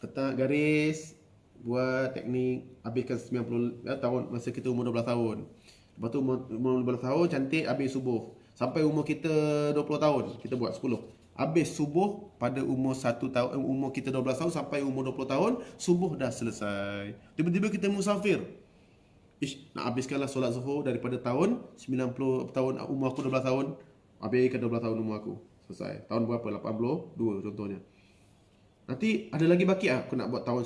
Letak garis, buat teknik, habiskan 90 tahun masa kita umur 12 tahun. Lepas tu umur 12 tahun cantik, habis subuh. Sampai umur kita 20 tahun, kita buat 10. Habis subuh pada umur 1 tahun, umur kita 12 tahun sampai umur 20 tahun, subuh dah selesai. Tiba-tiba kita musafir. Nak habiskanlah solat zuhur daripada tahun 90 tahun, umur aku 12 tahun, habiskan 12 tahun umur aku. Selesai. Tahun berapa? 82 contohnya. Nanti ada lagi baki aku nak buat tahun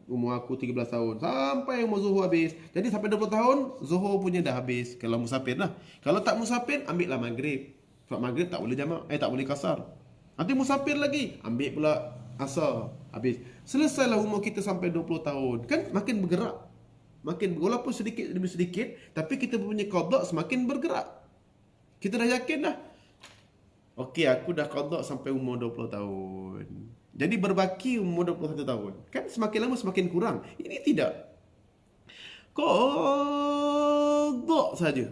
umur aku 13 tahun sampai umur zuhur habis. Jadi sampai 20 tahun zuhur punya dah habis kalau musafir lah. Kalau tak musafir ambil lah maghrib. Sebab maghrib tak boleh jamak, tak boleh kasar. Nanti musafir lagi, ambil pula asar, habis. Selesailah umur kita sampai 20 tahun. Kan makin bergerak. Makin walaupun sedikit demi sedikit, tapi kita punya qada semakin bergerak. Kita dah yakin dah. Okey, aku dah qada sampai umur 20 tahun. Jadi berbaki umur 21 tahun. Kan semakin lama semakin kurang. Ini tidak. Qada saja.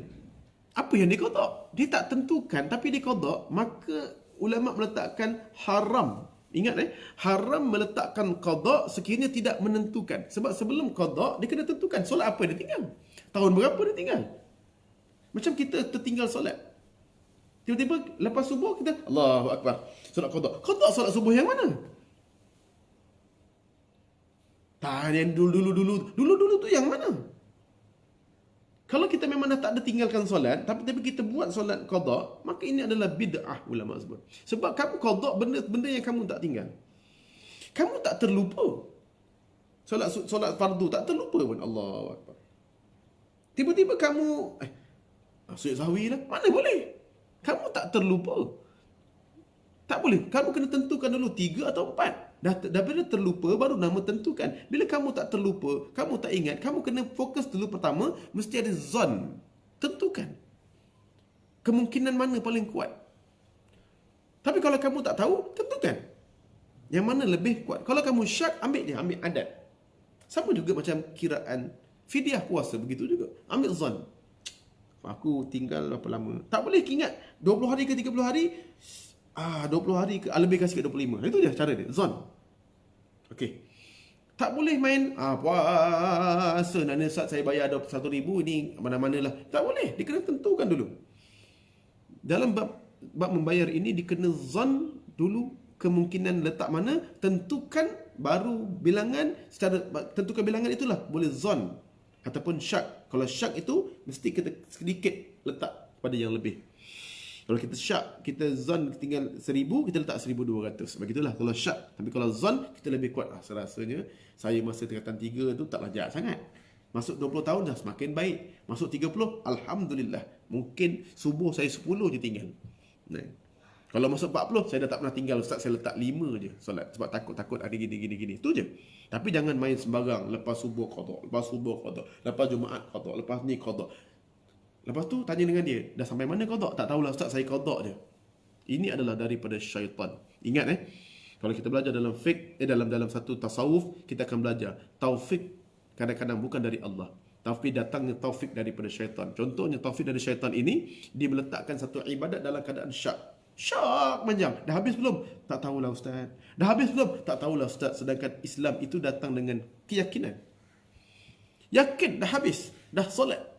Apa yang diqada? Dia tak tentukan tapi diqada, maka ulama meletakkan haram. Ingat haram meletakkan qada sekiranya tidak menentukan. Sebab sebelum qada dia kena tentukan solat apa dia tinggal. Tahun berapa dia tinggal. Macam kita tertinggal solat. Tiba-tiba lepas subuh kita Allahu Akbar. Solat qada. Qada solat subuh yang mana? Tanya dulu tu yang mana? Kalau kita memang dah tak ada tinggalkan solat, tapi kita buat solat qada, maka ini adalah bid'ah ulama sebut. Sebab kamu qada benda yang kamu tak tinggal. Kamu tak terlupa. Solat fardu tak terlupa pun. Allahu Akbar. Tiba-tiba kamu sujud sahwi lah. Mana boleh? Kamu tak terlupa. Tak boleh. Kamu kena tentukan dulu 3 atau 4. Dah bila terlupa baru nama tentukan. Bila kamu tak terlupa, kamu tak ingat, kamu kena fokus dulu pertama, mesti ada zon. Tentukan. Kemungkinan mana paling kuat. Tapi kalau kamu tak tahu, tentukan. Yang mana lebih kuat. Kalau kamu syak, ambil adat. Sama juga macam kiraan fidyah puasa, begitu juga. Ambil zon. Aku tinggal berapa lama. Tak boleh ingat 20 hari ke 30 hari. 20 hari ke lebih kasih ke 25. Itu je cara dia, zon. Okey. Tak boleh main puasa nak saat saya bayar 21,000 ni mana-mana lah. Tak boleh. Dia kena tentukan dulu. Dalam bab membayar ini dikena zon dulu, kemungkinan letak mana, tentukan baru bilangan, secara tentukan bilangan itulah boleh zon ataupun syak. Kalau syak itu mesti kita sedikit letak pada yang lebih. Kalau kita syak, kita zon tinggal 1,000, kita letak 1,200. Begitulah kalau syak. Tapi kalau zon, kita lebih kuat. Serasanya, saya masa tingkatan 3 tu tak lajak sangat. Masuk 20 tahun dah semakin baik. Masuk 30, Alhamdulillah. Mungkin subuh saya 10 je tinggal. Nah. Kalau masuk 40, saya dah tak pernah tinggal. Ustaz, saya letak 5 je solat. Sebab takut ada gini. Itu je. Tapi jangan main sembarang. Lepas subuh qada. Lepas subuh qada. Lepas Jumaat qada. Lepas ni qada. Lepas tu tanya dengan dia, dah sampai mana qada? Tak tahulah Ustaz, saya qada je. Ini adalah daripada syaitan. Ingat kalau kita belajar dalam fiqh, dalam satu tasawuf, kita akan belajar taufik kadang-kadang bukan dari Allah. Taufik datangnya taufik daripada syaitan. Contohnya taufik dari syaitan ini, dia meletakkan satu ibadat dalam keadaan syak. Syak panjang. Dah habis belum? Tak tahulah Ustaz. Dah habis belum? Tak tahulah Ustaz. Sedangkan Islam itu datang dengan keyakinan. Yakin dah habis, dah solat.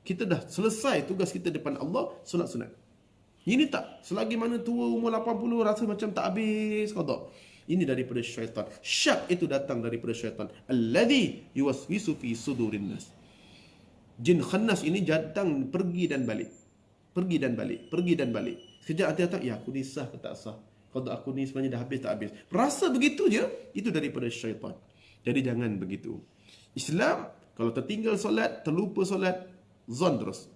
Kita dah selesai tugas kita depan Allah, solat sunat. Ini tak. Selagi mana tua umur 80 rasa macam tak habis qada. Ini daripada syaitan. Syak itu datang daripada syaitan. Alladhi yuwaswisu fi sudurin nas. Jin khannas ini datang pergi dan balik. Pergi dan balik. Sekejap nanti datang, ya aku ni sah ke tak sah. Qada aku ni sebenarnya dah habis tak habis. Rasa begitu je, itu daripada syaitan. Jadi jangan begitu. Islam, kalau tertinggal solat, terlupa solat, zon terus.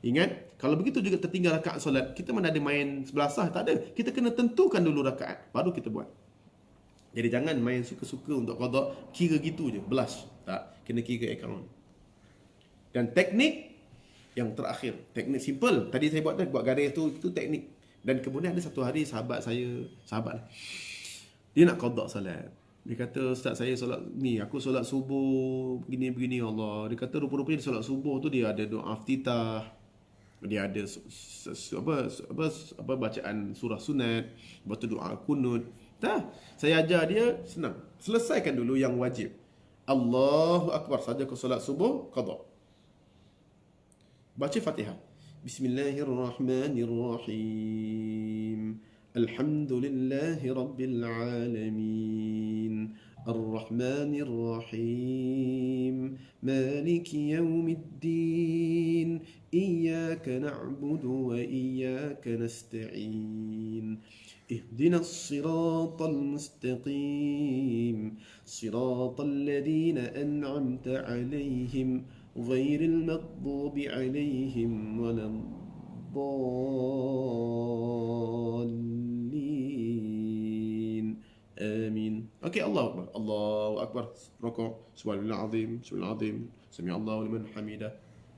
Ingat, kalau begitu juga tertinggal rakaat solat, kita mana ada main sebelasah, tak ada. Kita kena tentukan dulu rakaat, baru kita buat. Jadi jangan main suka-suka untuk qada, kira gitu je, belas. Tak, kena kira akaun. Dan teknik yang terakhir, teknik simple. Tadi saya buat garis tu, itu teknik. Dan kemudian ada satu hari sahabat dia nak qada solat. Dia kata, Ustaz, saya solat ni, aku solat subuh begini Allah. Dia kata rupa-rupanya di solat subuh tu dia ada doa iftitah, dia ada bacaan surah sunat, lepas tu doa kunut. Saya ajar dia senang. Selesaikan dulu yang wajib. Allahu Akbar saja ke solat subuh, qada. Baca Fatihah. Bismillahirrahmanirrahim. Alhamdulillahi Rabbil Alamin. الرحمن الرحيم مالك يوم الدين إياك نعبد وإياك نستعين اهدنا الصراط المستقيم صراط الذين أنعمت عليهم غير المغضوب عليهم ولا الضالين آمين. Okey, Allahu Akbar. Allahu Akbar. Rukuk. Subhanallah azim. Subhanallah azim. Sami Allahu liman hamidah.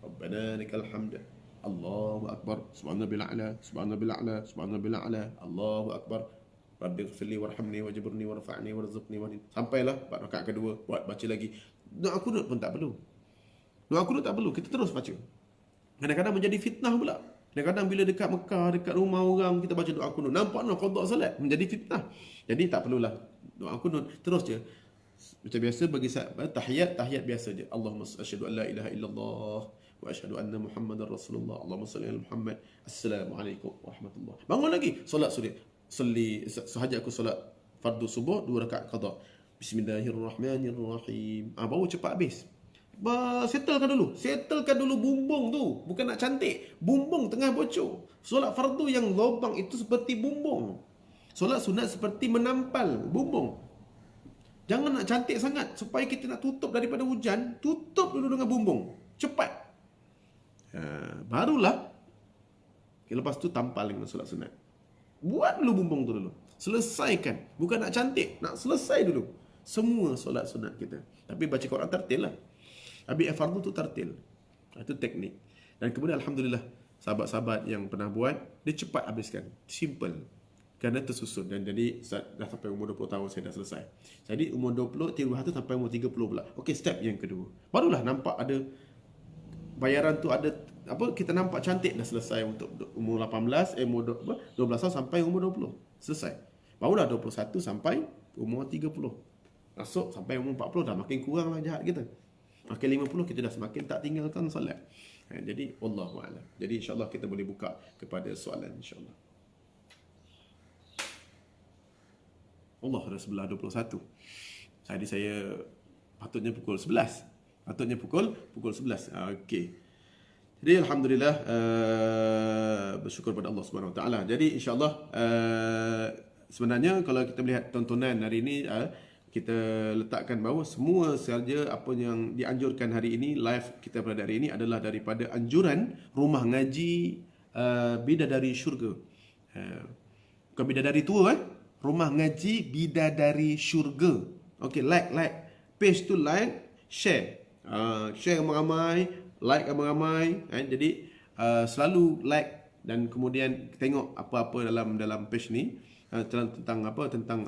Rabbana lakal hamd. Allahu Akbar. Subhanallah a'la. Subhanallah a'la. Subhanallah a'la. Allahu Akbar. Rabbi ighfirli warhamni wajburni warfa'ni warzuqni wahdini. Sampailah rakaat kedua, buat baca lagi. Doa kunut pun tak perlu. Doa kunut tak perlu, kita terus baca. Kadang-kadang menjadi fitnah pula. Kadang-kadang bila dekat Mekah, dekat rumah orang, kita baca doa kunut. Nampak nak qada solat, menjadi fitnah. Jadi tak perlulah doa kunut, terus je. Macam biasa bagi tahiyat biasa je. Allahumma asyhadu an la ilaha illallah wa asyhadu anna Muhammadar Rasulullah. Allahumma salli ala Muhammad. Assalamualaikum warahmatullahi. Bangun lagi, solat sunat. Sahaja aku solat fardu subuh 2 rakaat qada. Bismillahirrahmanirrahim. Baru cepat habis. Settlekan dulu bumbung tu. Bukan nak cantik. Bumbung tengah bocor. Solat fardu yang lubang itu seperti bumbung. Solat sunat seperti menampal bumbung. Jangan nak cantik sangat. Supaya kita nak tutup daripada hujan, tutup dulu dengan bumbung. Cepat. Barulah lepas tu tampal dengan solat sunat. Buat dulu bumbung tu dulu. Selesaikan. Bukan nak cantik. Nak selesai dulu. Semua solat sunat kita. Tapi baca Quran tartil lah. Habis fardu tu tartil. Itu teknik. Dan kemudian Alhamdulillah, sahabat-sahabat yang pernah buat, dia cepat habiskan. Simple. Kerana tersusun. Dan jadi dah sampai umur 20 tahun saya dah selesai. Jadi umur 20, tiru tu sampai umur 30 pula. Okey, step yang kedua. Barulah nampak ada bayaran tu ada kita nampak cantik dah selesai untuk umur 12 tahun sampai umur 20. Selesai. Barulah 21 sampai umur 30. Masuk sampai umur 40 dah makin kurang lah jahat kita. Makin 50 kita dah semakin tak tinggalkan solat. Jadi wallahu a'lam. Jadi insya-Allah kita boleh buka kepada soalan insya-Allah. Allah dah sebelah 21. Jadi saya patutnya pukul 11. Pukul 11. Okey. Jadi alhamdulillah bersyukur pada Allah Subhanahu Wa Taala. Jadi insya-Allah sebenarnya kalau kita melihat tontonan hari ini kita letakkan bahawa semua sahaja apa yang dianjurkan hari ini, live kita pada hari ini adalah daripada anjuran rumah ngaji Bidadari Syurga. Bukan Bidadari tua Rumah ngaji Bidadari Syurga. Okey, like page tu, like, share. Share ramai-ramai, like ramai-ramai. Jadi selalu like dan kemudian tengok apa-apa dalam page ni. Tentang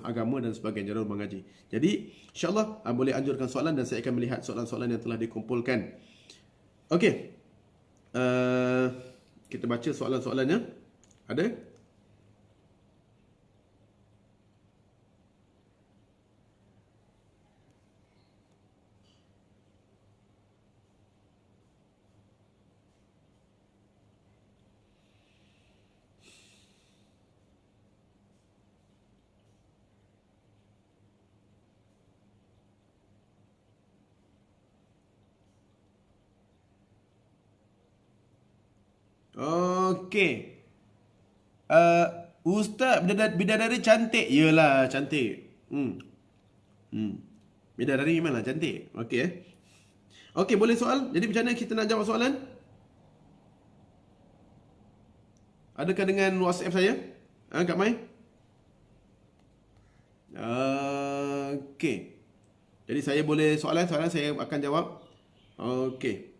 agama dan sebagainya dalam rumah ngaji. Jadi insya-Allah boleh anjurkan soalan dan saya akan melihat soalan-soalan yang telah dikumpulkan. Okey. Kita baca soalan-soalannya. Ada? Okey. Ustaz, bidadari cantik. Yalah, cantik. Bidadari memanglah cantik. Okey. Okey, boleh soal? Jadi macam mana kita nak jawab soalan? Adakah dengan WhatsApp saya? Kak Mai? Okey. Jadi saya boleh soalan saya akan jawab. Okey.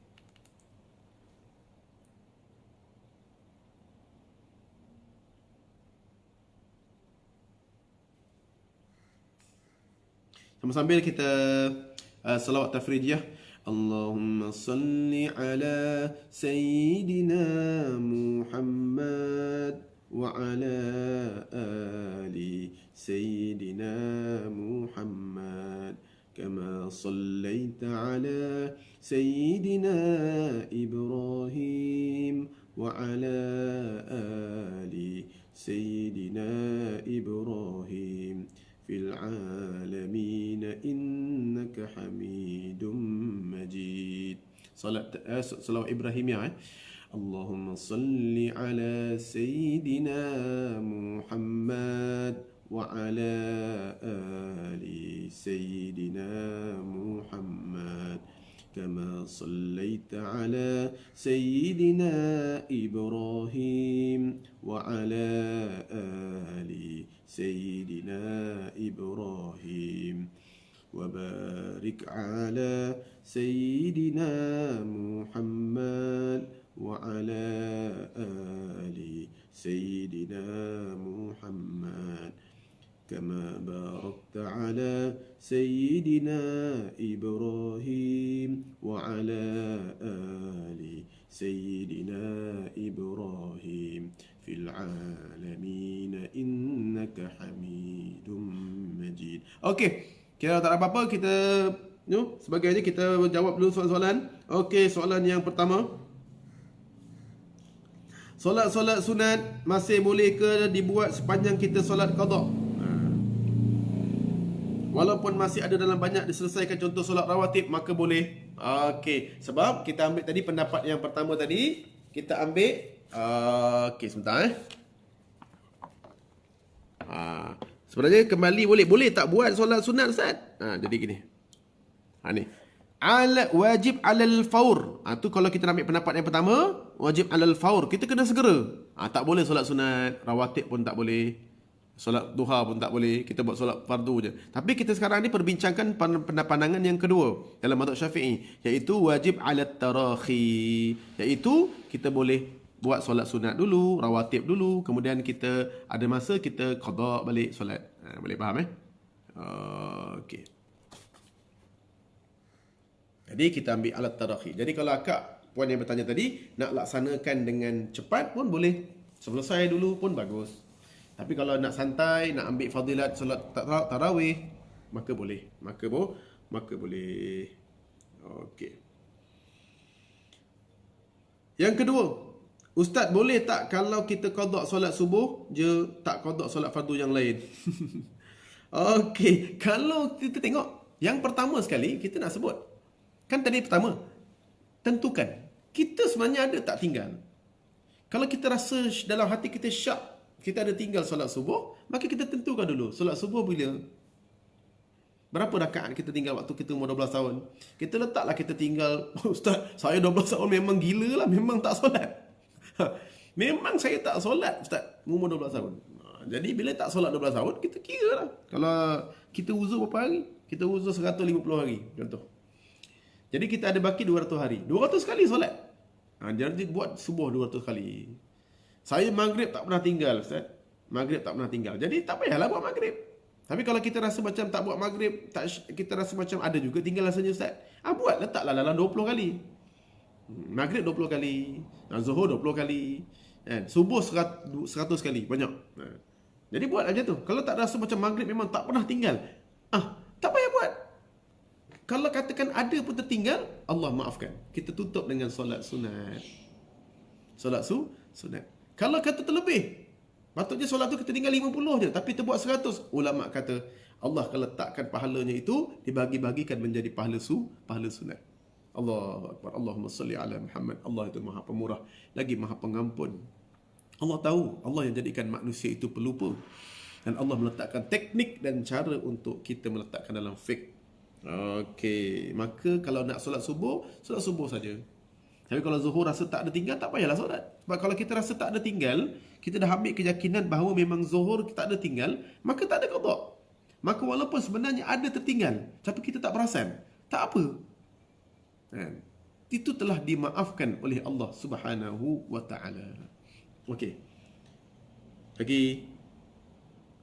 Sambil kita salawat tafrijiyah. Allahumma salli ala Sayyidina Muhammad wa ala ali Sayyidina Muhammad kama sallaita ala Sayyidina Ibrahim wa ala ali Sayyidina Ibrahim في العالمين حميد مجيد. صلوات إبراهيمية. اللهم صل على سيدنا محمد وعلى آل سيدنا محمد كما صليت على سيدنا إبراهيم وعلى آل سيدنا إبراهيم وبارك على سيدنا محمد وعلى آل سيدنا محمد كما باركت على سيدنا إبراهيم وعلى آل سيدنا إبراهيم في العالمين إنك حميد مجيد. Okey, kalau tak ada apa-apa kita sebagainya kita jawab dulu soalan-soalan. Okey, soalan yang pertama. Solat-solat sunat masih boleh ke dibuat sepanjang kita solat qada? Walaupun masih ada dalam banyak diselesaikan, contoh solat rawatib, maka boleh. Okey, sebab kita ambil tadi pendapat yang pertama tadi, kita ambil okey sebentar sebenarnya kembali boleh tak buat solat sunat Ustaz? Jadi gini. Ni. Wajib alal faur. Tu kalau kita ambil pendapat yang pertama, wajib alal faur. Kita kena segera. Tak boleh solat sunat, rawatib pun tak boleh. Solat duha pun tak boleh. Kita buat solat fardu je. Tapi kita sekarang ni perbincangkan pandangan yang kedua dalam mazhab Syafi'i, iaitu wajib alat tarakhi, iaitu kita boleh buat solat sunat dulu, rawatib dulu, kemudian kita ada masa kita qada balik solat. Boleh faham okey. Jadi kita ambil alat tarakhi. Jadi kalau akak puan yang bertanya tadi nak laksanakan dengan cepat pun boleh. Selesai dulu pun bagus. Tapi kalau nak santai, nak ambil fadilat solat tarawih, maka boleh. Maka boleh. Okey. Yang kedua, Ustaz boleh tak kalau kita qada solat subuh je, tak qada solat fardu yang lain? Okey, kalau kita tengok yang pertama sekali kita nak sebut. Kan tadi pertama, tentukan kita sebenarnya ada tak tinggal. Kalau kita rasa dalam hati kita syak, kita ada tinggal solat subuh, maka kita tentukan dulu solat subuh bila. Berapa rakaat kita tinggal waktu kita umur 12 tahun. Kita letaklah kita tinggal, Ustaz, saya 12 tahun memang gila lah, memang tak solat. Memang saya tak solat Ustaz, umur 12 tahun. Jadi bila tak solat 12 tahun, kita kira lah. Kalau kita uzur berapa hari? Kita uzur 150 hari, contoh. Jadi kita ada baki 200 hari. 200 kali solat. Jadi buat subuh 200 kali. Saya maghrib tak pernah tinggal Ustaz. Maghrib tak pernah tinggal. Jadi tak payahlah buat maghrib. Tapi kalau kita rasa macam tak buat maghrib, kita rasa macam ada juga tinggal rasanya Ustaz. Buat, letaklah dalam 20 kali. Maghrib 20 kali. Zuhur 20 kali. Subuh 100 kali. Banyak. Jadi buat aja tu. Kalau tak rasa macam maghrib memang tak pernah tinggal, tak payah buat. Kalau katakan ada pun tertinggal, Allah maafkan. Kita tutup dengan solat sunat. Solat sunat. Kalau kata terlebih, patutnya solat tu kita tinggal 50 je, tapi terbuat 100. Ulama kata Allah akan letakkan pahalanya itu dibagi-bagikan menjadi pahala sunat. Allahu Akbar. Allahumma salli ala Muhammad. Allah itu Maha Pemurah, lagi Maha Pengampun. Allah tahu, Allah yang jadikan manusia itu pelupa. Dan Allah meletakkan teknik dan cara untuk kita meletakkan dalam fiqh. Okey, maka kalau nak solat subuh saja. Tapi kalau zuhur rasa tak ada tinggal, tak payahlah solat. Sebab kalau kita rasa tak ada tinggal, kita dah ambil keyakinan bahawa memang zuhur kita tak ada tinggal, maka tak ada qada. Maka walaupun sebenarnya ada tertinggal, tapi kita tak perasan, tak apa. Itu telah dimaafkan oleh Allah Subhanahu wa taala. Okey.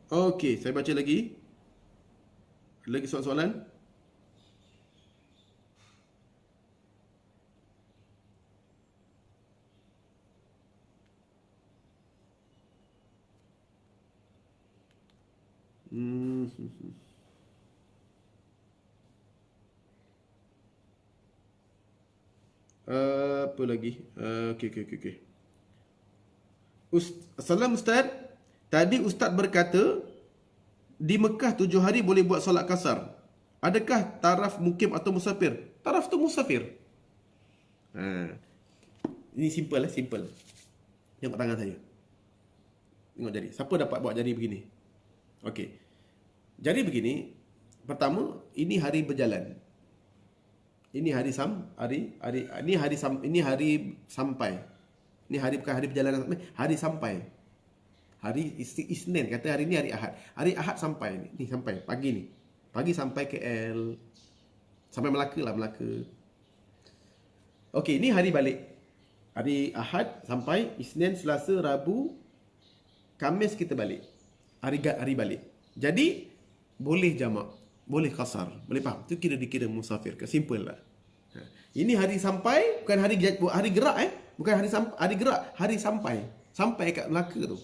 Okey, saya baca lagi. Ada lagi soalan-soalan? Apa lagi? Okey. Salam Ustaz. Tadi Ustaz berkata di Mekah 7 hari boleh buat solat kasar. Adakah taraf mukim atau musafir? Taraf tu musafir. Ini simple. Tengok tangan saya. Tengok jari. Siapa dapat buat jari begini? Okey. Jari begini. Pertama, ini hari berjalan. Ini hari sampai. Ini hari bukan hari berjalan, hari sampai. Hari Isnin, kata hari ni hari Ahad. Hari Ahad sampai ni sampai pagi ni. Pagi sampai KL. Sampai Melaka. Okey, ni hari balik. Hari Ahad sampai Isnin, Selasa, Rabu, Khamis kita balik. Hari balik. Jadi boleh jamak, boleh qasar, boleh faham. Tu dikira musafir. Simple lah. Ini hari sampai, bukan hari gerak bukan hari gerak, hari sampai. Sampai kat Melaka tu.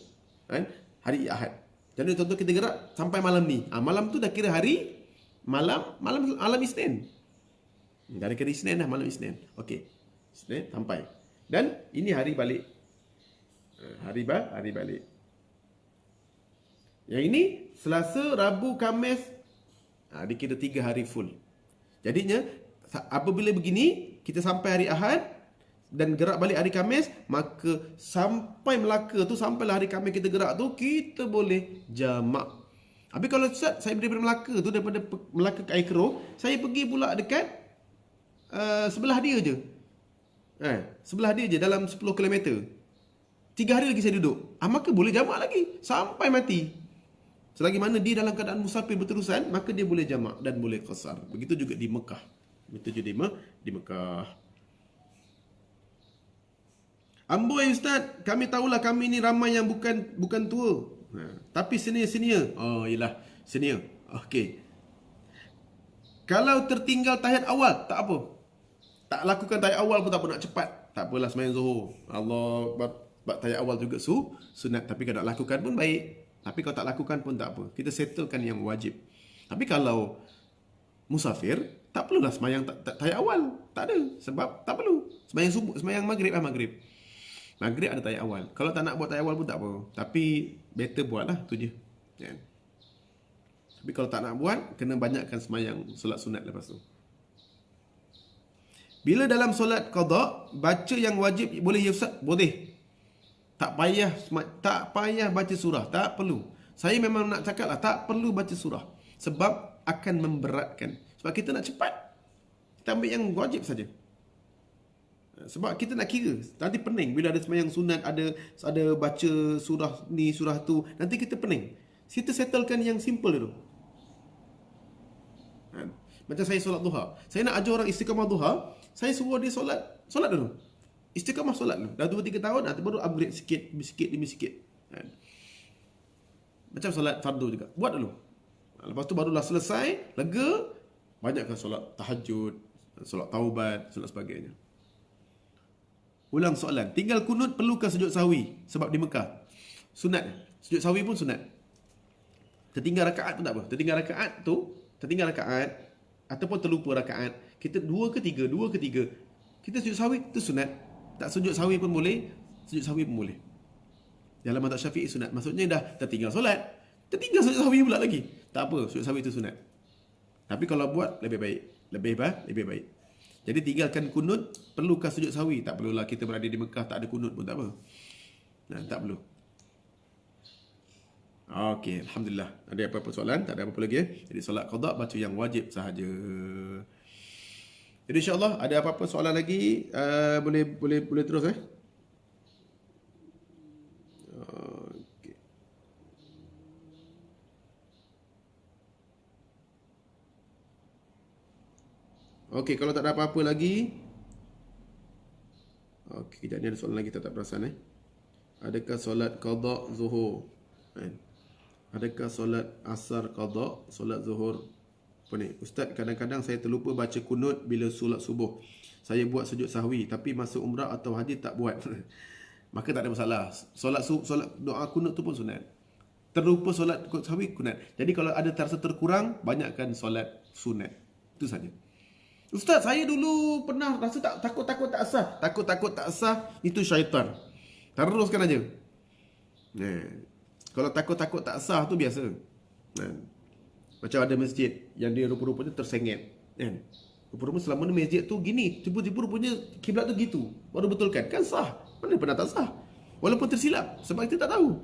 Kan? Hari Ahad. Jadi contoh kita gerak sampai malam ni. Malam tu dah kira hari malam Isnin. Dah kira Isnin dah, malam Isnin. Okey. Isnin sampai. Dan ini hari balik. Hari balik. Yang ini Selasa, Rabu, Khamis. Dikira 3 hari full. Jadinya apabila begini, kita sampai hari Ahad dan gerak balik hari Khamis, maka sampai Melaka tu, sampailah hari Khamis kita gerak tu, kita boleh jamak. Habis kalau Ustaz, saya daripada Melaka tu, daripada Melaka ke Air Keroh, saya pergi pula dekat sebelah dia je. Sebelah dia je, dalam 10 km. 3 hari lagi saya duduk. Maka boleh jamak lagi sampai mati. Selagi mana dia dalam keadaan musafir berterusan, maka dia boleh jamak dan boleh qasar. Begitu juga di Mekah. Di Mekah. Amboi Ustaz, kami tahulah kami ni ramai yang bukan tua. Tapi senior. Oh, yelah, senior. Okey. Kalau tertinggal tahiyat awal, tak apa. Tak lakukan tahiyat awal pun tak apa, nak cepat. Tak apalah sembahyang Zuhur. Allah, buat tahiyat awal juga sunat. Tapi kalau nak lakukan pun baik. Tapi kalau tak lakukan pun tak apa. Kita settlekan yang wajib. Tapi kalau musafir, tak perlulah sembahyang tahiyat awal. Tak ada. Sebab tak perlu. Sembahyang subuh, sembahyang maghrib. Maghrib ada tahiyat awal. Kalau tak nak buat tahiyat awal pun tak apa. Tapi better buatlah, tu je. Ya. Tapi kalau tak nak buat, kena banyakkan sembahyang solat sunat lepas tu. Bila dalam solat qada, baca yang wajib boleh ya Ustaz? Boleh. Tak payah baca surah, tak perlu. Saya memang nak cakap lah, tak perlu baca surah. Sebab akan memberatkan. Sebab kita nak cepat. Kita ambil yang wajib saja. Sebab kita nak kira, nanti pening bila ada sembahyang sunat, ada baca surah ni, surah tu, nanti kita pening. Kita settlekan yang simple dulu. Macam saya solat duha. Saya nak ajar orang istiqamah duha, saya suruh dia solat dulu. Istiqamah solat dulu. Dah 2-3 tahun, nanti baru upgrade sikit demi sikit. Macam solat fardu juga. Buat dulu. Lepas tu barulah selesai, lega, banyakkan solat tahajud, solat taubat, solat sebagainya. Ulang soalan. Tinggal kunut perlukah sujud sahwi? Sebab di Mekah. Sunat. Sujud sahwi pun sunat. Tertinggal rakaat pun tak apa. Tertinggal rakaat ataupun terlupa rakaat. Kita 2 ke 3. Kita sujud sahwi tu sunat. Tak sujud sahwi pun boleh. Sujud sahwi pun boleh. Dalam mazhab Syafi'i sunat. Maksudnya dah tertinggal solat. Tertinggal sujud sahwi pula lagi. Tak apa. Sujud sahwi tu sunat. Tapi kalau buat lebih baik. Lebih baik. Jadi tinggalkan kunut, perlukah sujud sahwi? Tak perlulah, kita berada di Mekah tak ada kunut pun tak apa. Tak perlu. Okey, alhamdulillah. Ada apa-apa soalan? Tak ada apa-apa lagi. Jadi solat qada baca yang wajib sahaja. Jadi insya-Allah ada apa-apa soalan lagi, boleh terus Okey, kalau tak ada apa-apa lagi. Okey, kejap ni ada soalan lagi tak perasan Adakah solat qada zuhur? Adakah solat asar qada, solat zuhur? Ustaz, kadang-kadang saya terlupa baca kunut bila solat subuh. Saya buat sujud sahwi tapi masa umrah atau haji tak buat. Maka tak ada masalah. Solat doa kunut tu pun sunat. Terlupa solat sahwi kunut. Jadi kalau ada terasa terkurang, banyakkan solat sunat. Itu saja. Ustaz, saya dulu pernah rasa takut-takut tak sah. Takut-takut tak sah, itu syaitan. Teruskan aja. Kalau takut-takut tak sah tu biasa. Macam ada masjid yang dia rupa-rupanya tersengit, kan? Rupa-rupanya selama ni masjid tu gini, tiba-tiba rupanya kiblat tu gitu. Baru betulkan. Kan sah. Mana pernah tak sah? Walaupun tersilap sebab kita tak tahu.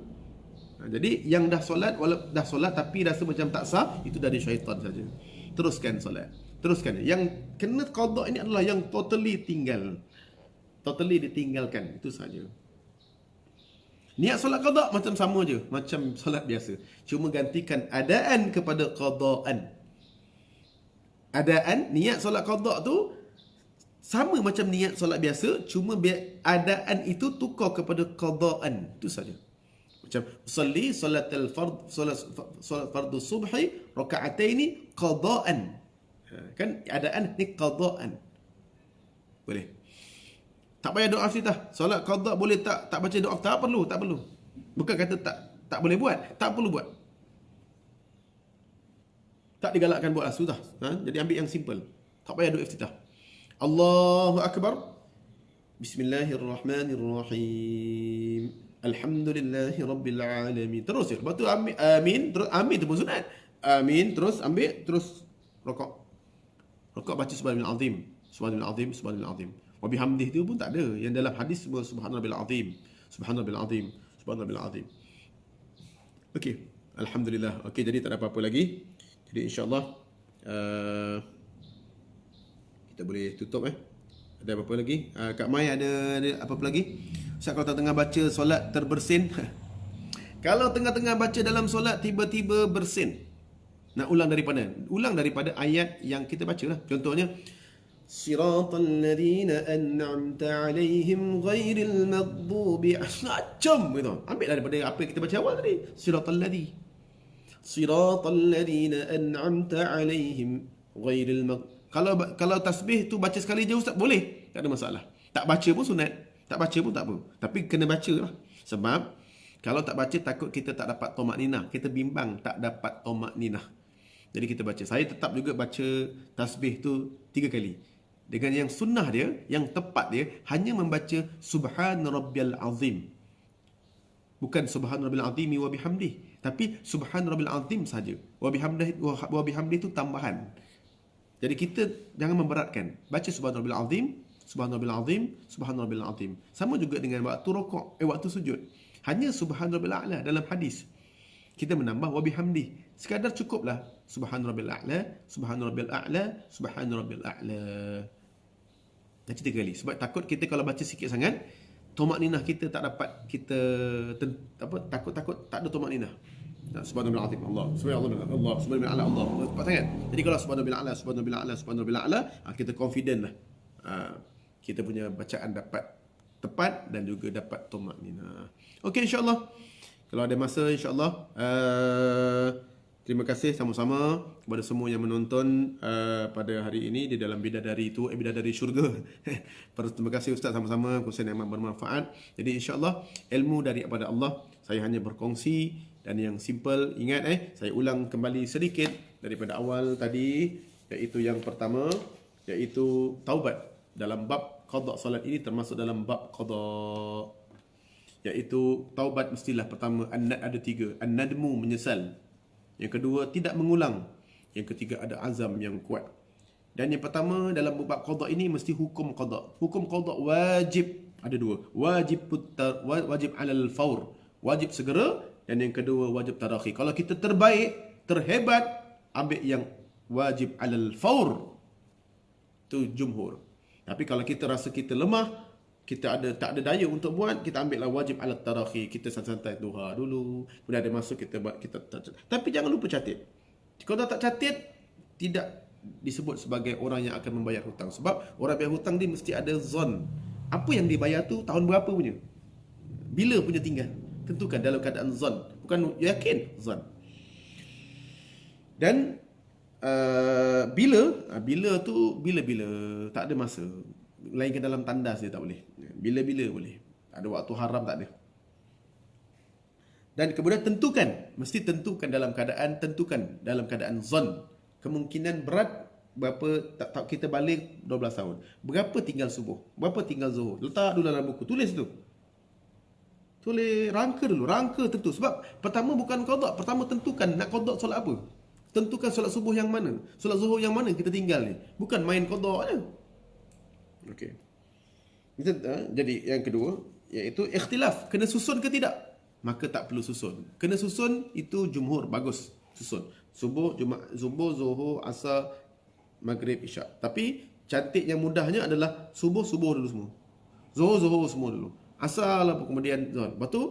Jadi yang dah solat, dah solat tapi rasa macam tak sah, itu dari syaitan saja. Teruskan solat. Teruskan. Yang kena qada ini adalah yang totally tinggal. Totally ditinggalkan. Itu saja. Niat solat qada macam sama je, macam solat biasa. Cuma gantikan adaan kepada qadaan. Adaan, niat solat qada tu sama macam niat solat biasa, cuma biar adaan itu tukar kepada qadaan. Itu saja. Macam usalli salatul fard, solat fardhu subhi raka'ataini qadaan. Kan adaan ni qadaan. Boleh. Tak payah doa iftitah. Solat qada boleh tak baca doa? Tak perlu. Bukan kata tak boleh buat, tak perlu buat. Tak digalakkan buat sudah. Jadi ambil yang simple. Tak payah doa iftitah. Allahu akbar. Bismillahirrahmanirrahim. Alhamdulillahi rabbil alamin. Terus je. Lepas tu amin, terus amin tu pun sunat. Amin, terus ambil, terus rokok. Rokok baca subhanal azim. Subhanal azim, subhanal azim. Wa bihamdih tu pun tak ada. Yang dalam hadis semua subhanallahu azim. Subhanallahu azim. Subhanallahu azim. Okey, alhamdulillah. Okey, jadi tak ada apa-apa lagi. Jadi insya-Allah kita boleh tutup. Ada apa-apa lagi? Kak Mai ada apa-apa lagi? Ustaz, kalau tengah baca solat terbersin. Kalau tengah-tengah baca dalam solat tiba-tiba bersin. Nak ulang daripada? Ulang daripada ayat yang kita baca lah. Contohnya Siratal ladzina an'amta 'alaihim ghairil maghdubi macam gitu. Ambil daripada apa yang kita baca awal tadi. Siratal ladzina an'amta 'alaihim ghairil maghdubi. Kalau tasbih tu baca sekali je ustaz, boleh. Tak ada masalah. Tak baca pun sunat. Tak baca pun tak apa. Tapi kena baca lah. Sebab kalau tak baca takut kita tak dapat tomak ninah. Kita bimbang tak dapat tomak ninah. Jadi kita baca. Saya tetap juga baca tasbih tu 3 kali. Dengan yang sunnah dia, yang tepat dia, hanya membaca Subhan Rabbiyal Azim. Bukan Subhan Rabbil Azim wa bihamdih. Tapi Subhan Rabbil Azim saja. Wa bihamdih itu tambahan. Jadi kita jangan memberatkan. Baca Subhan Rabbil Azim, Subhan Rabbil Azim, Subhan Rabbil Azim. Sama juga dengan waktu rokok, waktu sujud. Hanya Subhan Rabbil A'la dalam hadis. Kita menambah wa bihamdih. Sekadar cukuplah. Subhan Rabbil A'la, Subhan Rabbil A'la, Subhan Rabbil A'la. Dan 3 kali. Sebab takut kita kalau baca sikit sangat, tomak ninah kita tak dapat, kita takut tak ada tomak ninah. Subhanallah azim Allah. Subhanallah Allah. Subhanallah Allah. Cepat sangat. Jadi kalau subhanallah ala, subhanallah ala, subhanallah ala, kita confident lah. Kita punya bacaan dapat tepat dan juga dapat tomak ninah. Okey, insya-Allah. Kalau ada masa, insya-Allah, terima kasih sama-sama kepada semua yang menonton pada hari ini di dalam Bidadari itu, Bidadari Syurga. Terima kasih Ustaz, sama-sama kongsian yang bermanfaat. Jadi insya-Allah ilmu daripada Allah, saya hanya berkongsi dan yang simple. Ingat saya ulang kembali sedikit daripada awal tadi, iaitu yang pertama, iaitu taubat. Dalam bab qada solat ini termasuk dalam bab qada, iaitu taubat mestilah pertama ada 3. An-nadmu, menyesal. Yang kedua, tidak mengulang. Yang ketiga, ada azam yang kuat. Dan yang pertama, dalam bab qada ini mesti hukum qada. Hukum qada wajib. Ada 2. Wajib alal faur. Wajib segera. Dan yang kedua, wajib tarakhi. Kalau kita terbaik, terhebat, ambil yang wajib alal faur. Itu jumhur. Tapi kalau kita rasa kita lemah, kita tak ada daya untuk buat, kita ambillah wajib alat tarakhi. Kita santai-santai duha dulu, kemudian ada masa kita tapi jangan lupa catat. Kalau tak catat, tidak disebut sebagai orang yang akan membayar hutang. Sebab orang bayar hutang dia mesti ada zon. Apa yang dibayar tu tahun berapa punya, bila punya tinggal. Tentukan dalam keadaan zon, bukan yakin, zon. Dan bila tu bila tak ada masa. Lainkan dalam tandas dia tak boleh. Bila-bila boleh. Ada waktu haram tak ada. Dan kemudian mesti tentukan dalam keadaan zon. Kemungkinan berat berapa, tak kita balik 12 tahun. Berapa tinggal subuh? Berapa tinggal zuhur? Letak dulu dalam buku, tulis tu. Tulis, rangka dulu, rangka tentu. Sebab pertama bukan qada, pertama tentukan nak qada solat apa. tentukan solat subuh yang mana, solat zuhur yang mana kita tinggal ni. Bukan main qada je. Okey. Jadi yang kedua iaitu ikhtilaf, kena susun ke tidak? Maka tak perlu susun. Kena susun itu jumhur bagus susun. Subuh, zuhur, asar, maghrib, isyak. Tapi cantiknya mudahnya adalah subuh dulu semua. Zuhur semua dulu. Asar lah kemudian zuhur. Lepas tu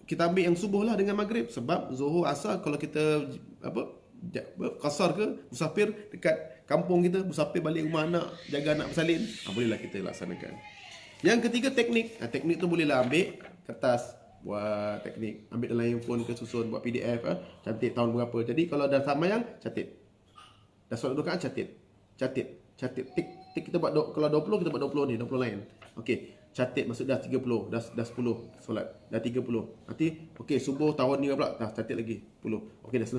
kita ambil yang subuh lah dengan maghrib, sebab zuhur asar kalau kita qasar ke musafir dekat kampung kita, musafir balik rumah anak, jaga anak bersalin, bolehlah kita laksanakan. Yang ketiga teknik. Teknik tu bolehlah ambil kertas, buat teknik, ambil dalam handphone ke, susun, buat PDF, cantik tahun berapa. Jadi kalau dah samayang, catit. Dah solat 2 rakaat, catit, tik, kita buat kalau 20 kita buat 20 ni, 20 lain. Okey, catit maksud dah 30, dah 10 solat, dah 30. Nanti okey, subuh tahun ni pula, dah catit lagi 10. Okey, dah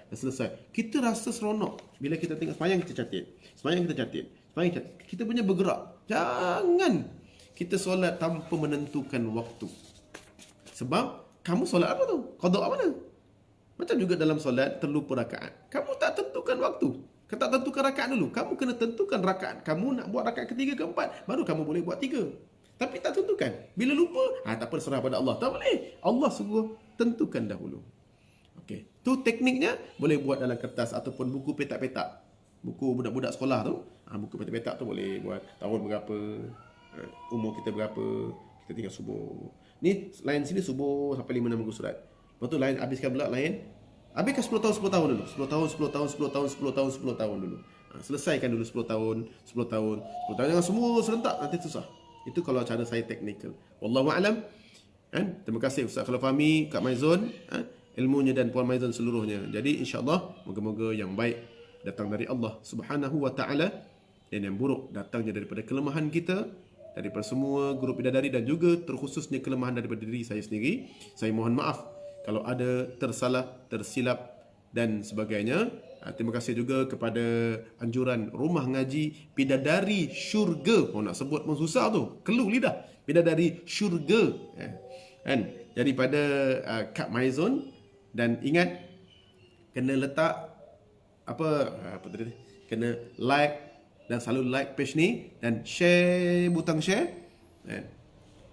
selesai. Kita rasa seronok bila kita tengok semayang kita catit. Kita punya bergerak. Jangan kita solat tanpa menentukan waktu. Sebab kamu solat apa tu? Qada apa mana? Macam juga dalam solat terlupa rakaat. Kamu tak tentukan waktu. Kau tak tentukan rakaat dulu. Kamu kena tentukan rakaat. Kamu nak buat rakaat ketiga, keempat, baru kamu boleh buat 3. Tapi tak tentukan. Bila lupa, tak apa, serah pada Allah. Tak boleh. Allah suruh tentukan dahulu. Okey. Tu tekniknya boleh buat dalam kertas ataupun buku petak-petak. Buku budak-budak sekolah tu. Buku petak-petak tu boleh buat tahun berapa, umur kita berapa, kita tinggal subuh. Ni lain sini subuh sampai 5-6 muka surat. Lepas tu lain habiskan pula lain. Habiskan 10 tahun dulu. 10 tahun dulu. Selesaikan dulu 10 tahun. Jangan semua serentak, nanti susah. Itu kalau cara saya teknikal. Wallahu a'lam. Terima kasih Ustaz Khalil Fahmi, Kak Maizun, ilmunya dan Puan Maizun seluruhnya. Jadi insya-Allah moga-moga yang baik datang dari Allah Subhanahu wa taala dan yang buruk datangnya daripada kelemahan kita, daripada semua grup bidadari dan juga terkhususnya kelemahan daripada diri saya sendiri. Saya mohon maaf kalau ada tersalah, tersilap dan sebagainya. Terima kasih juga kepada anjuran Rumah Ngaji Bidadari Syurga. Nak sebut pun susah tu, keluh lidah. Bidadari Syurga, kan, daripada Kak Maizun. Dan ingat, kena letak apa tadi, kena like dan selalu like page ni dan share, butang share,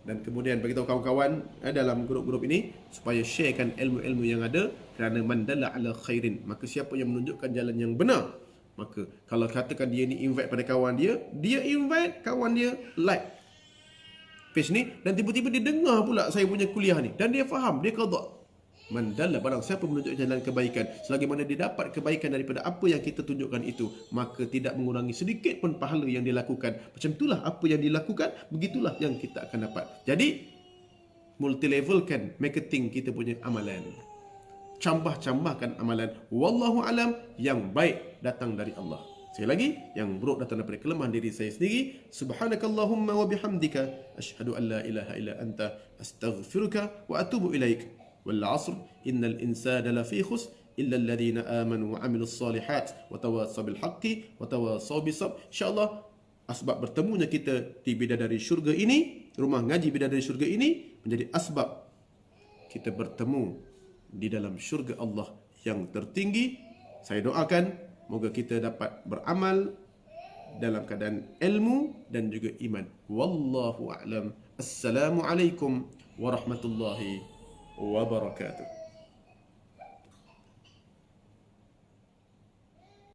dan kemudian beritahu kawan-kawan dalam grup-grup ini supaya sharekan ilmu-ilmu yang ada, kerana man dalla ala khairin, maka siapa yang menunjukkan jalan yang benar, maka kalau katakan dia ni invite pada kawan dia invite kawan dia like page ni, dan tiba-tiba dia dengar pula saya punya kuliah ni dan dia faham, dia qada. Man dalla, barang siapa menunjukkan jalan kebaikan, selagi mana dia dapat kebaikan daripada apa yang kita tunjukkan itu, maka tidak mengurangi sedikit pun pahala yang dia lakukan. Macam itulah apa yang dilakukan, begitulah yang kita akan dapat. Jadi multi levelkan marketing kita punya amalan, cambah-cambahkan amalan. Wallahu alam, yang baik datang dari Allah. Sekali lagi, yang buruk datang daripada kelemahan diri saya sendiri. Subhanakallahumma wa bihamdika asyhadu an la ilaha illa anta astaghfiruka wa atubu ilaik. والعصر إن الإنسان لفي خسر إلا الذين آمنوا وعملوا الصالحات وتواصوا بالحق وتواصوا بالصبر. InsyaAllah asbab bertemunya kita di Bidadari Syurga ini, Rumah Ngaji Bidadari Syurga ini, menjadi asbab kita bertemu di dalam syurga Allah yang tertinggi. Saya doakan moga kita dapat beramal dalam keadaan ilmu dan juga iman. Wallahu a'lam. Assalamualaikum warahmatullahi wabarakatuh.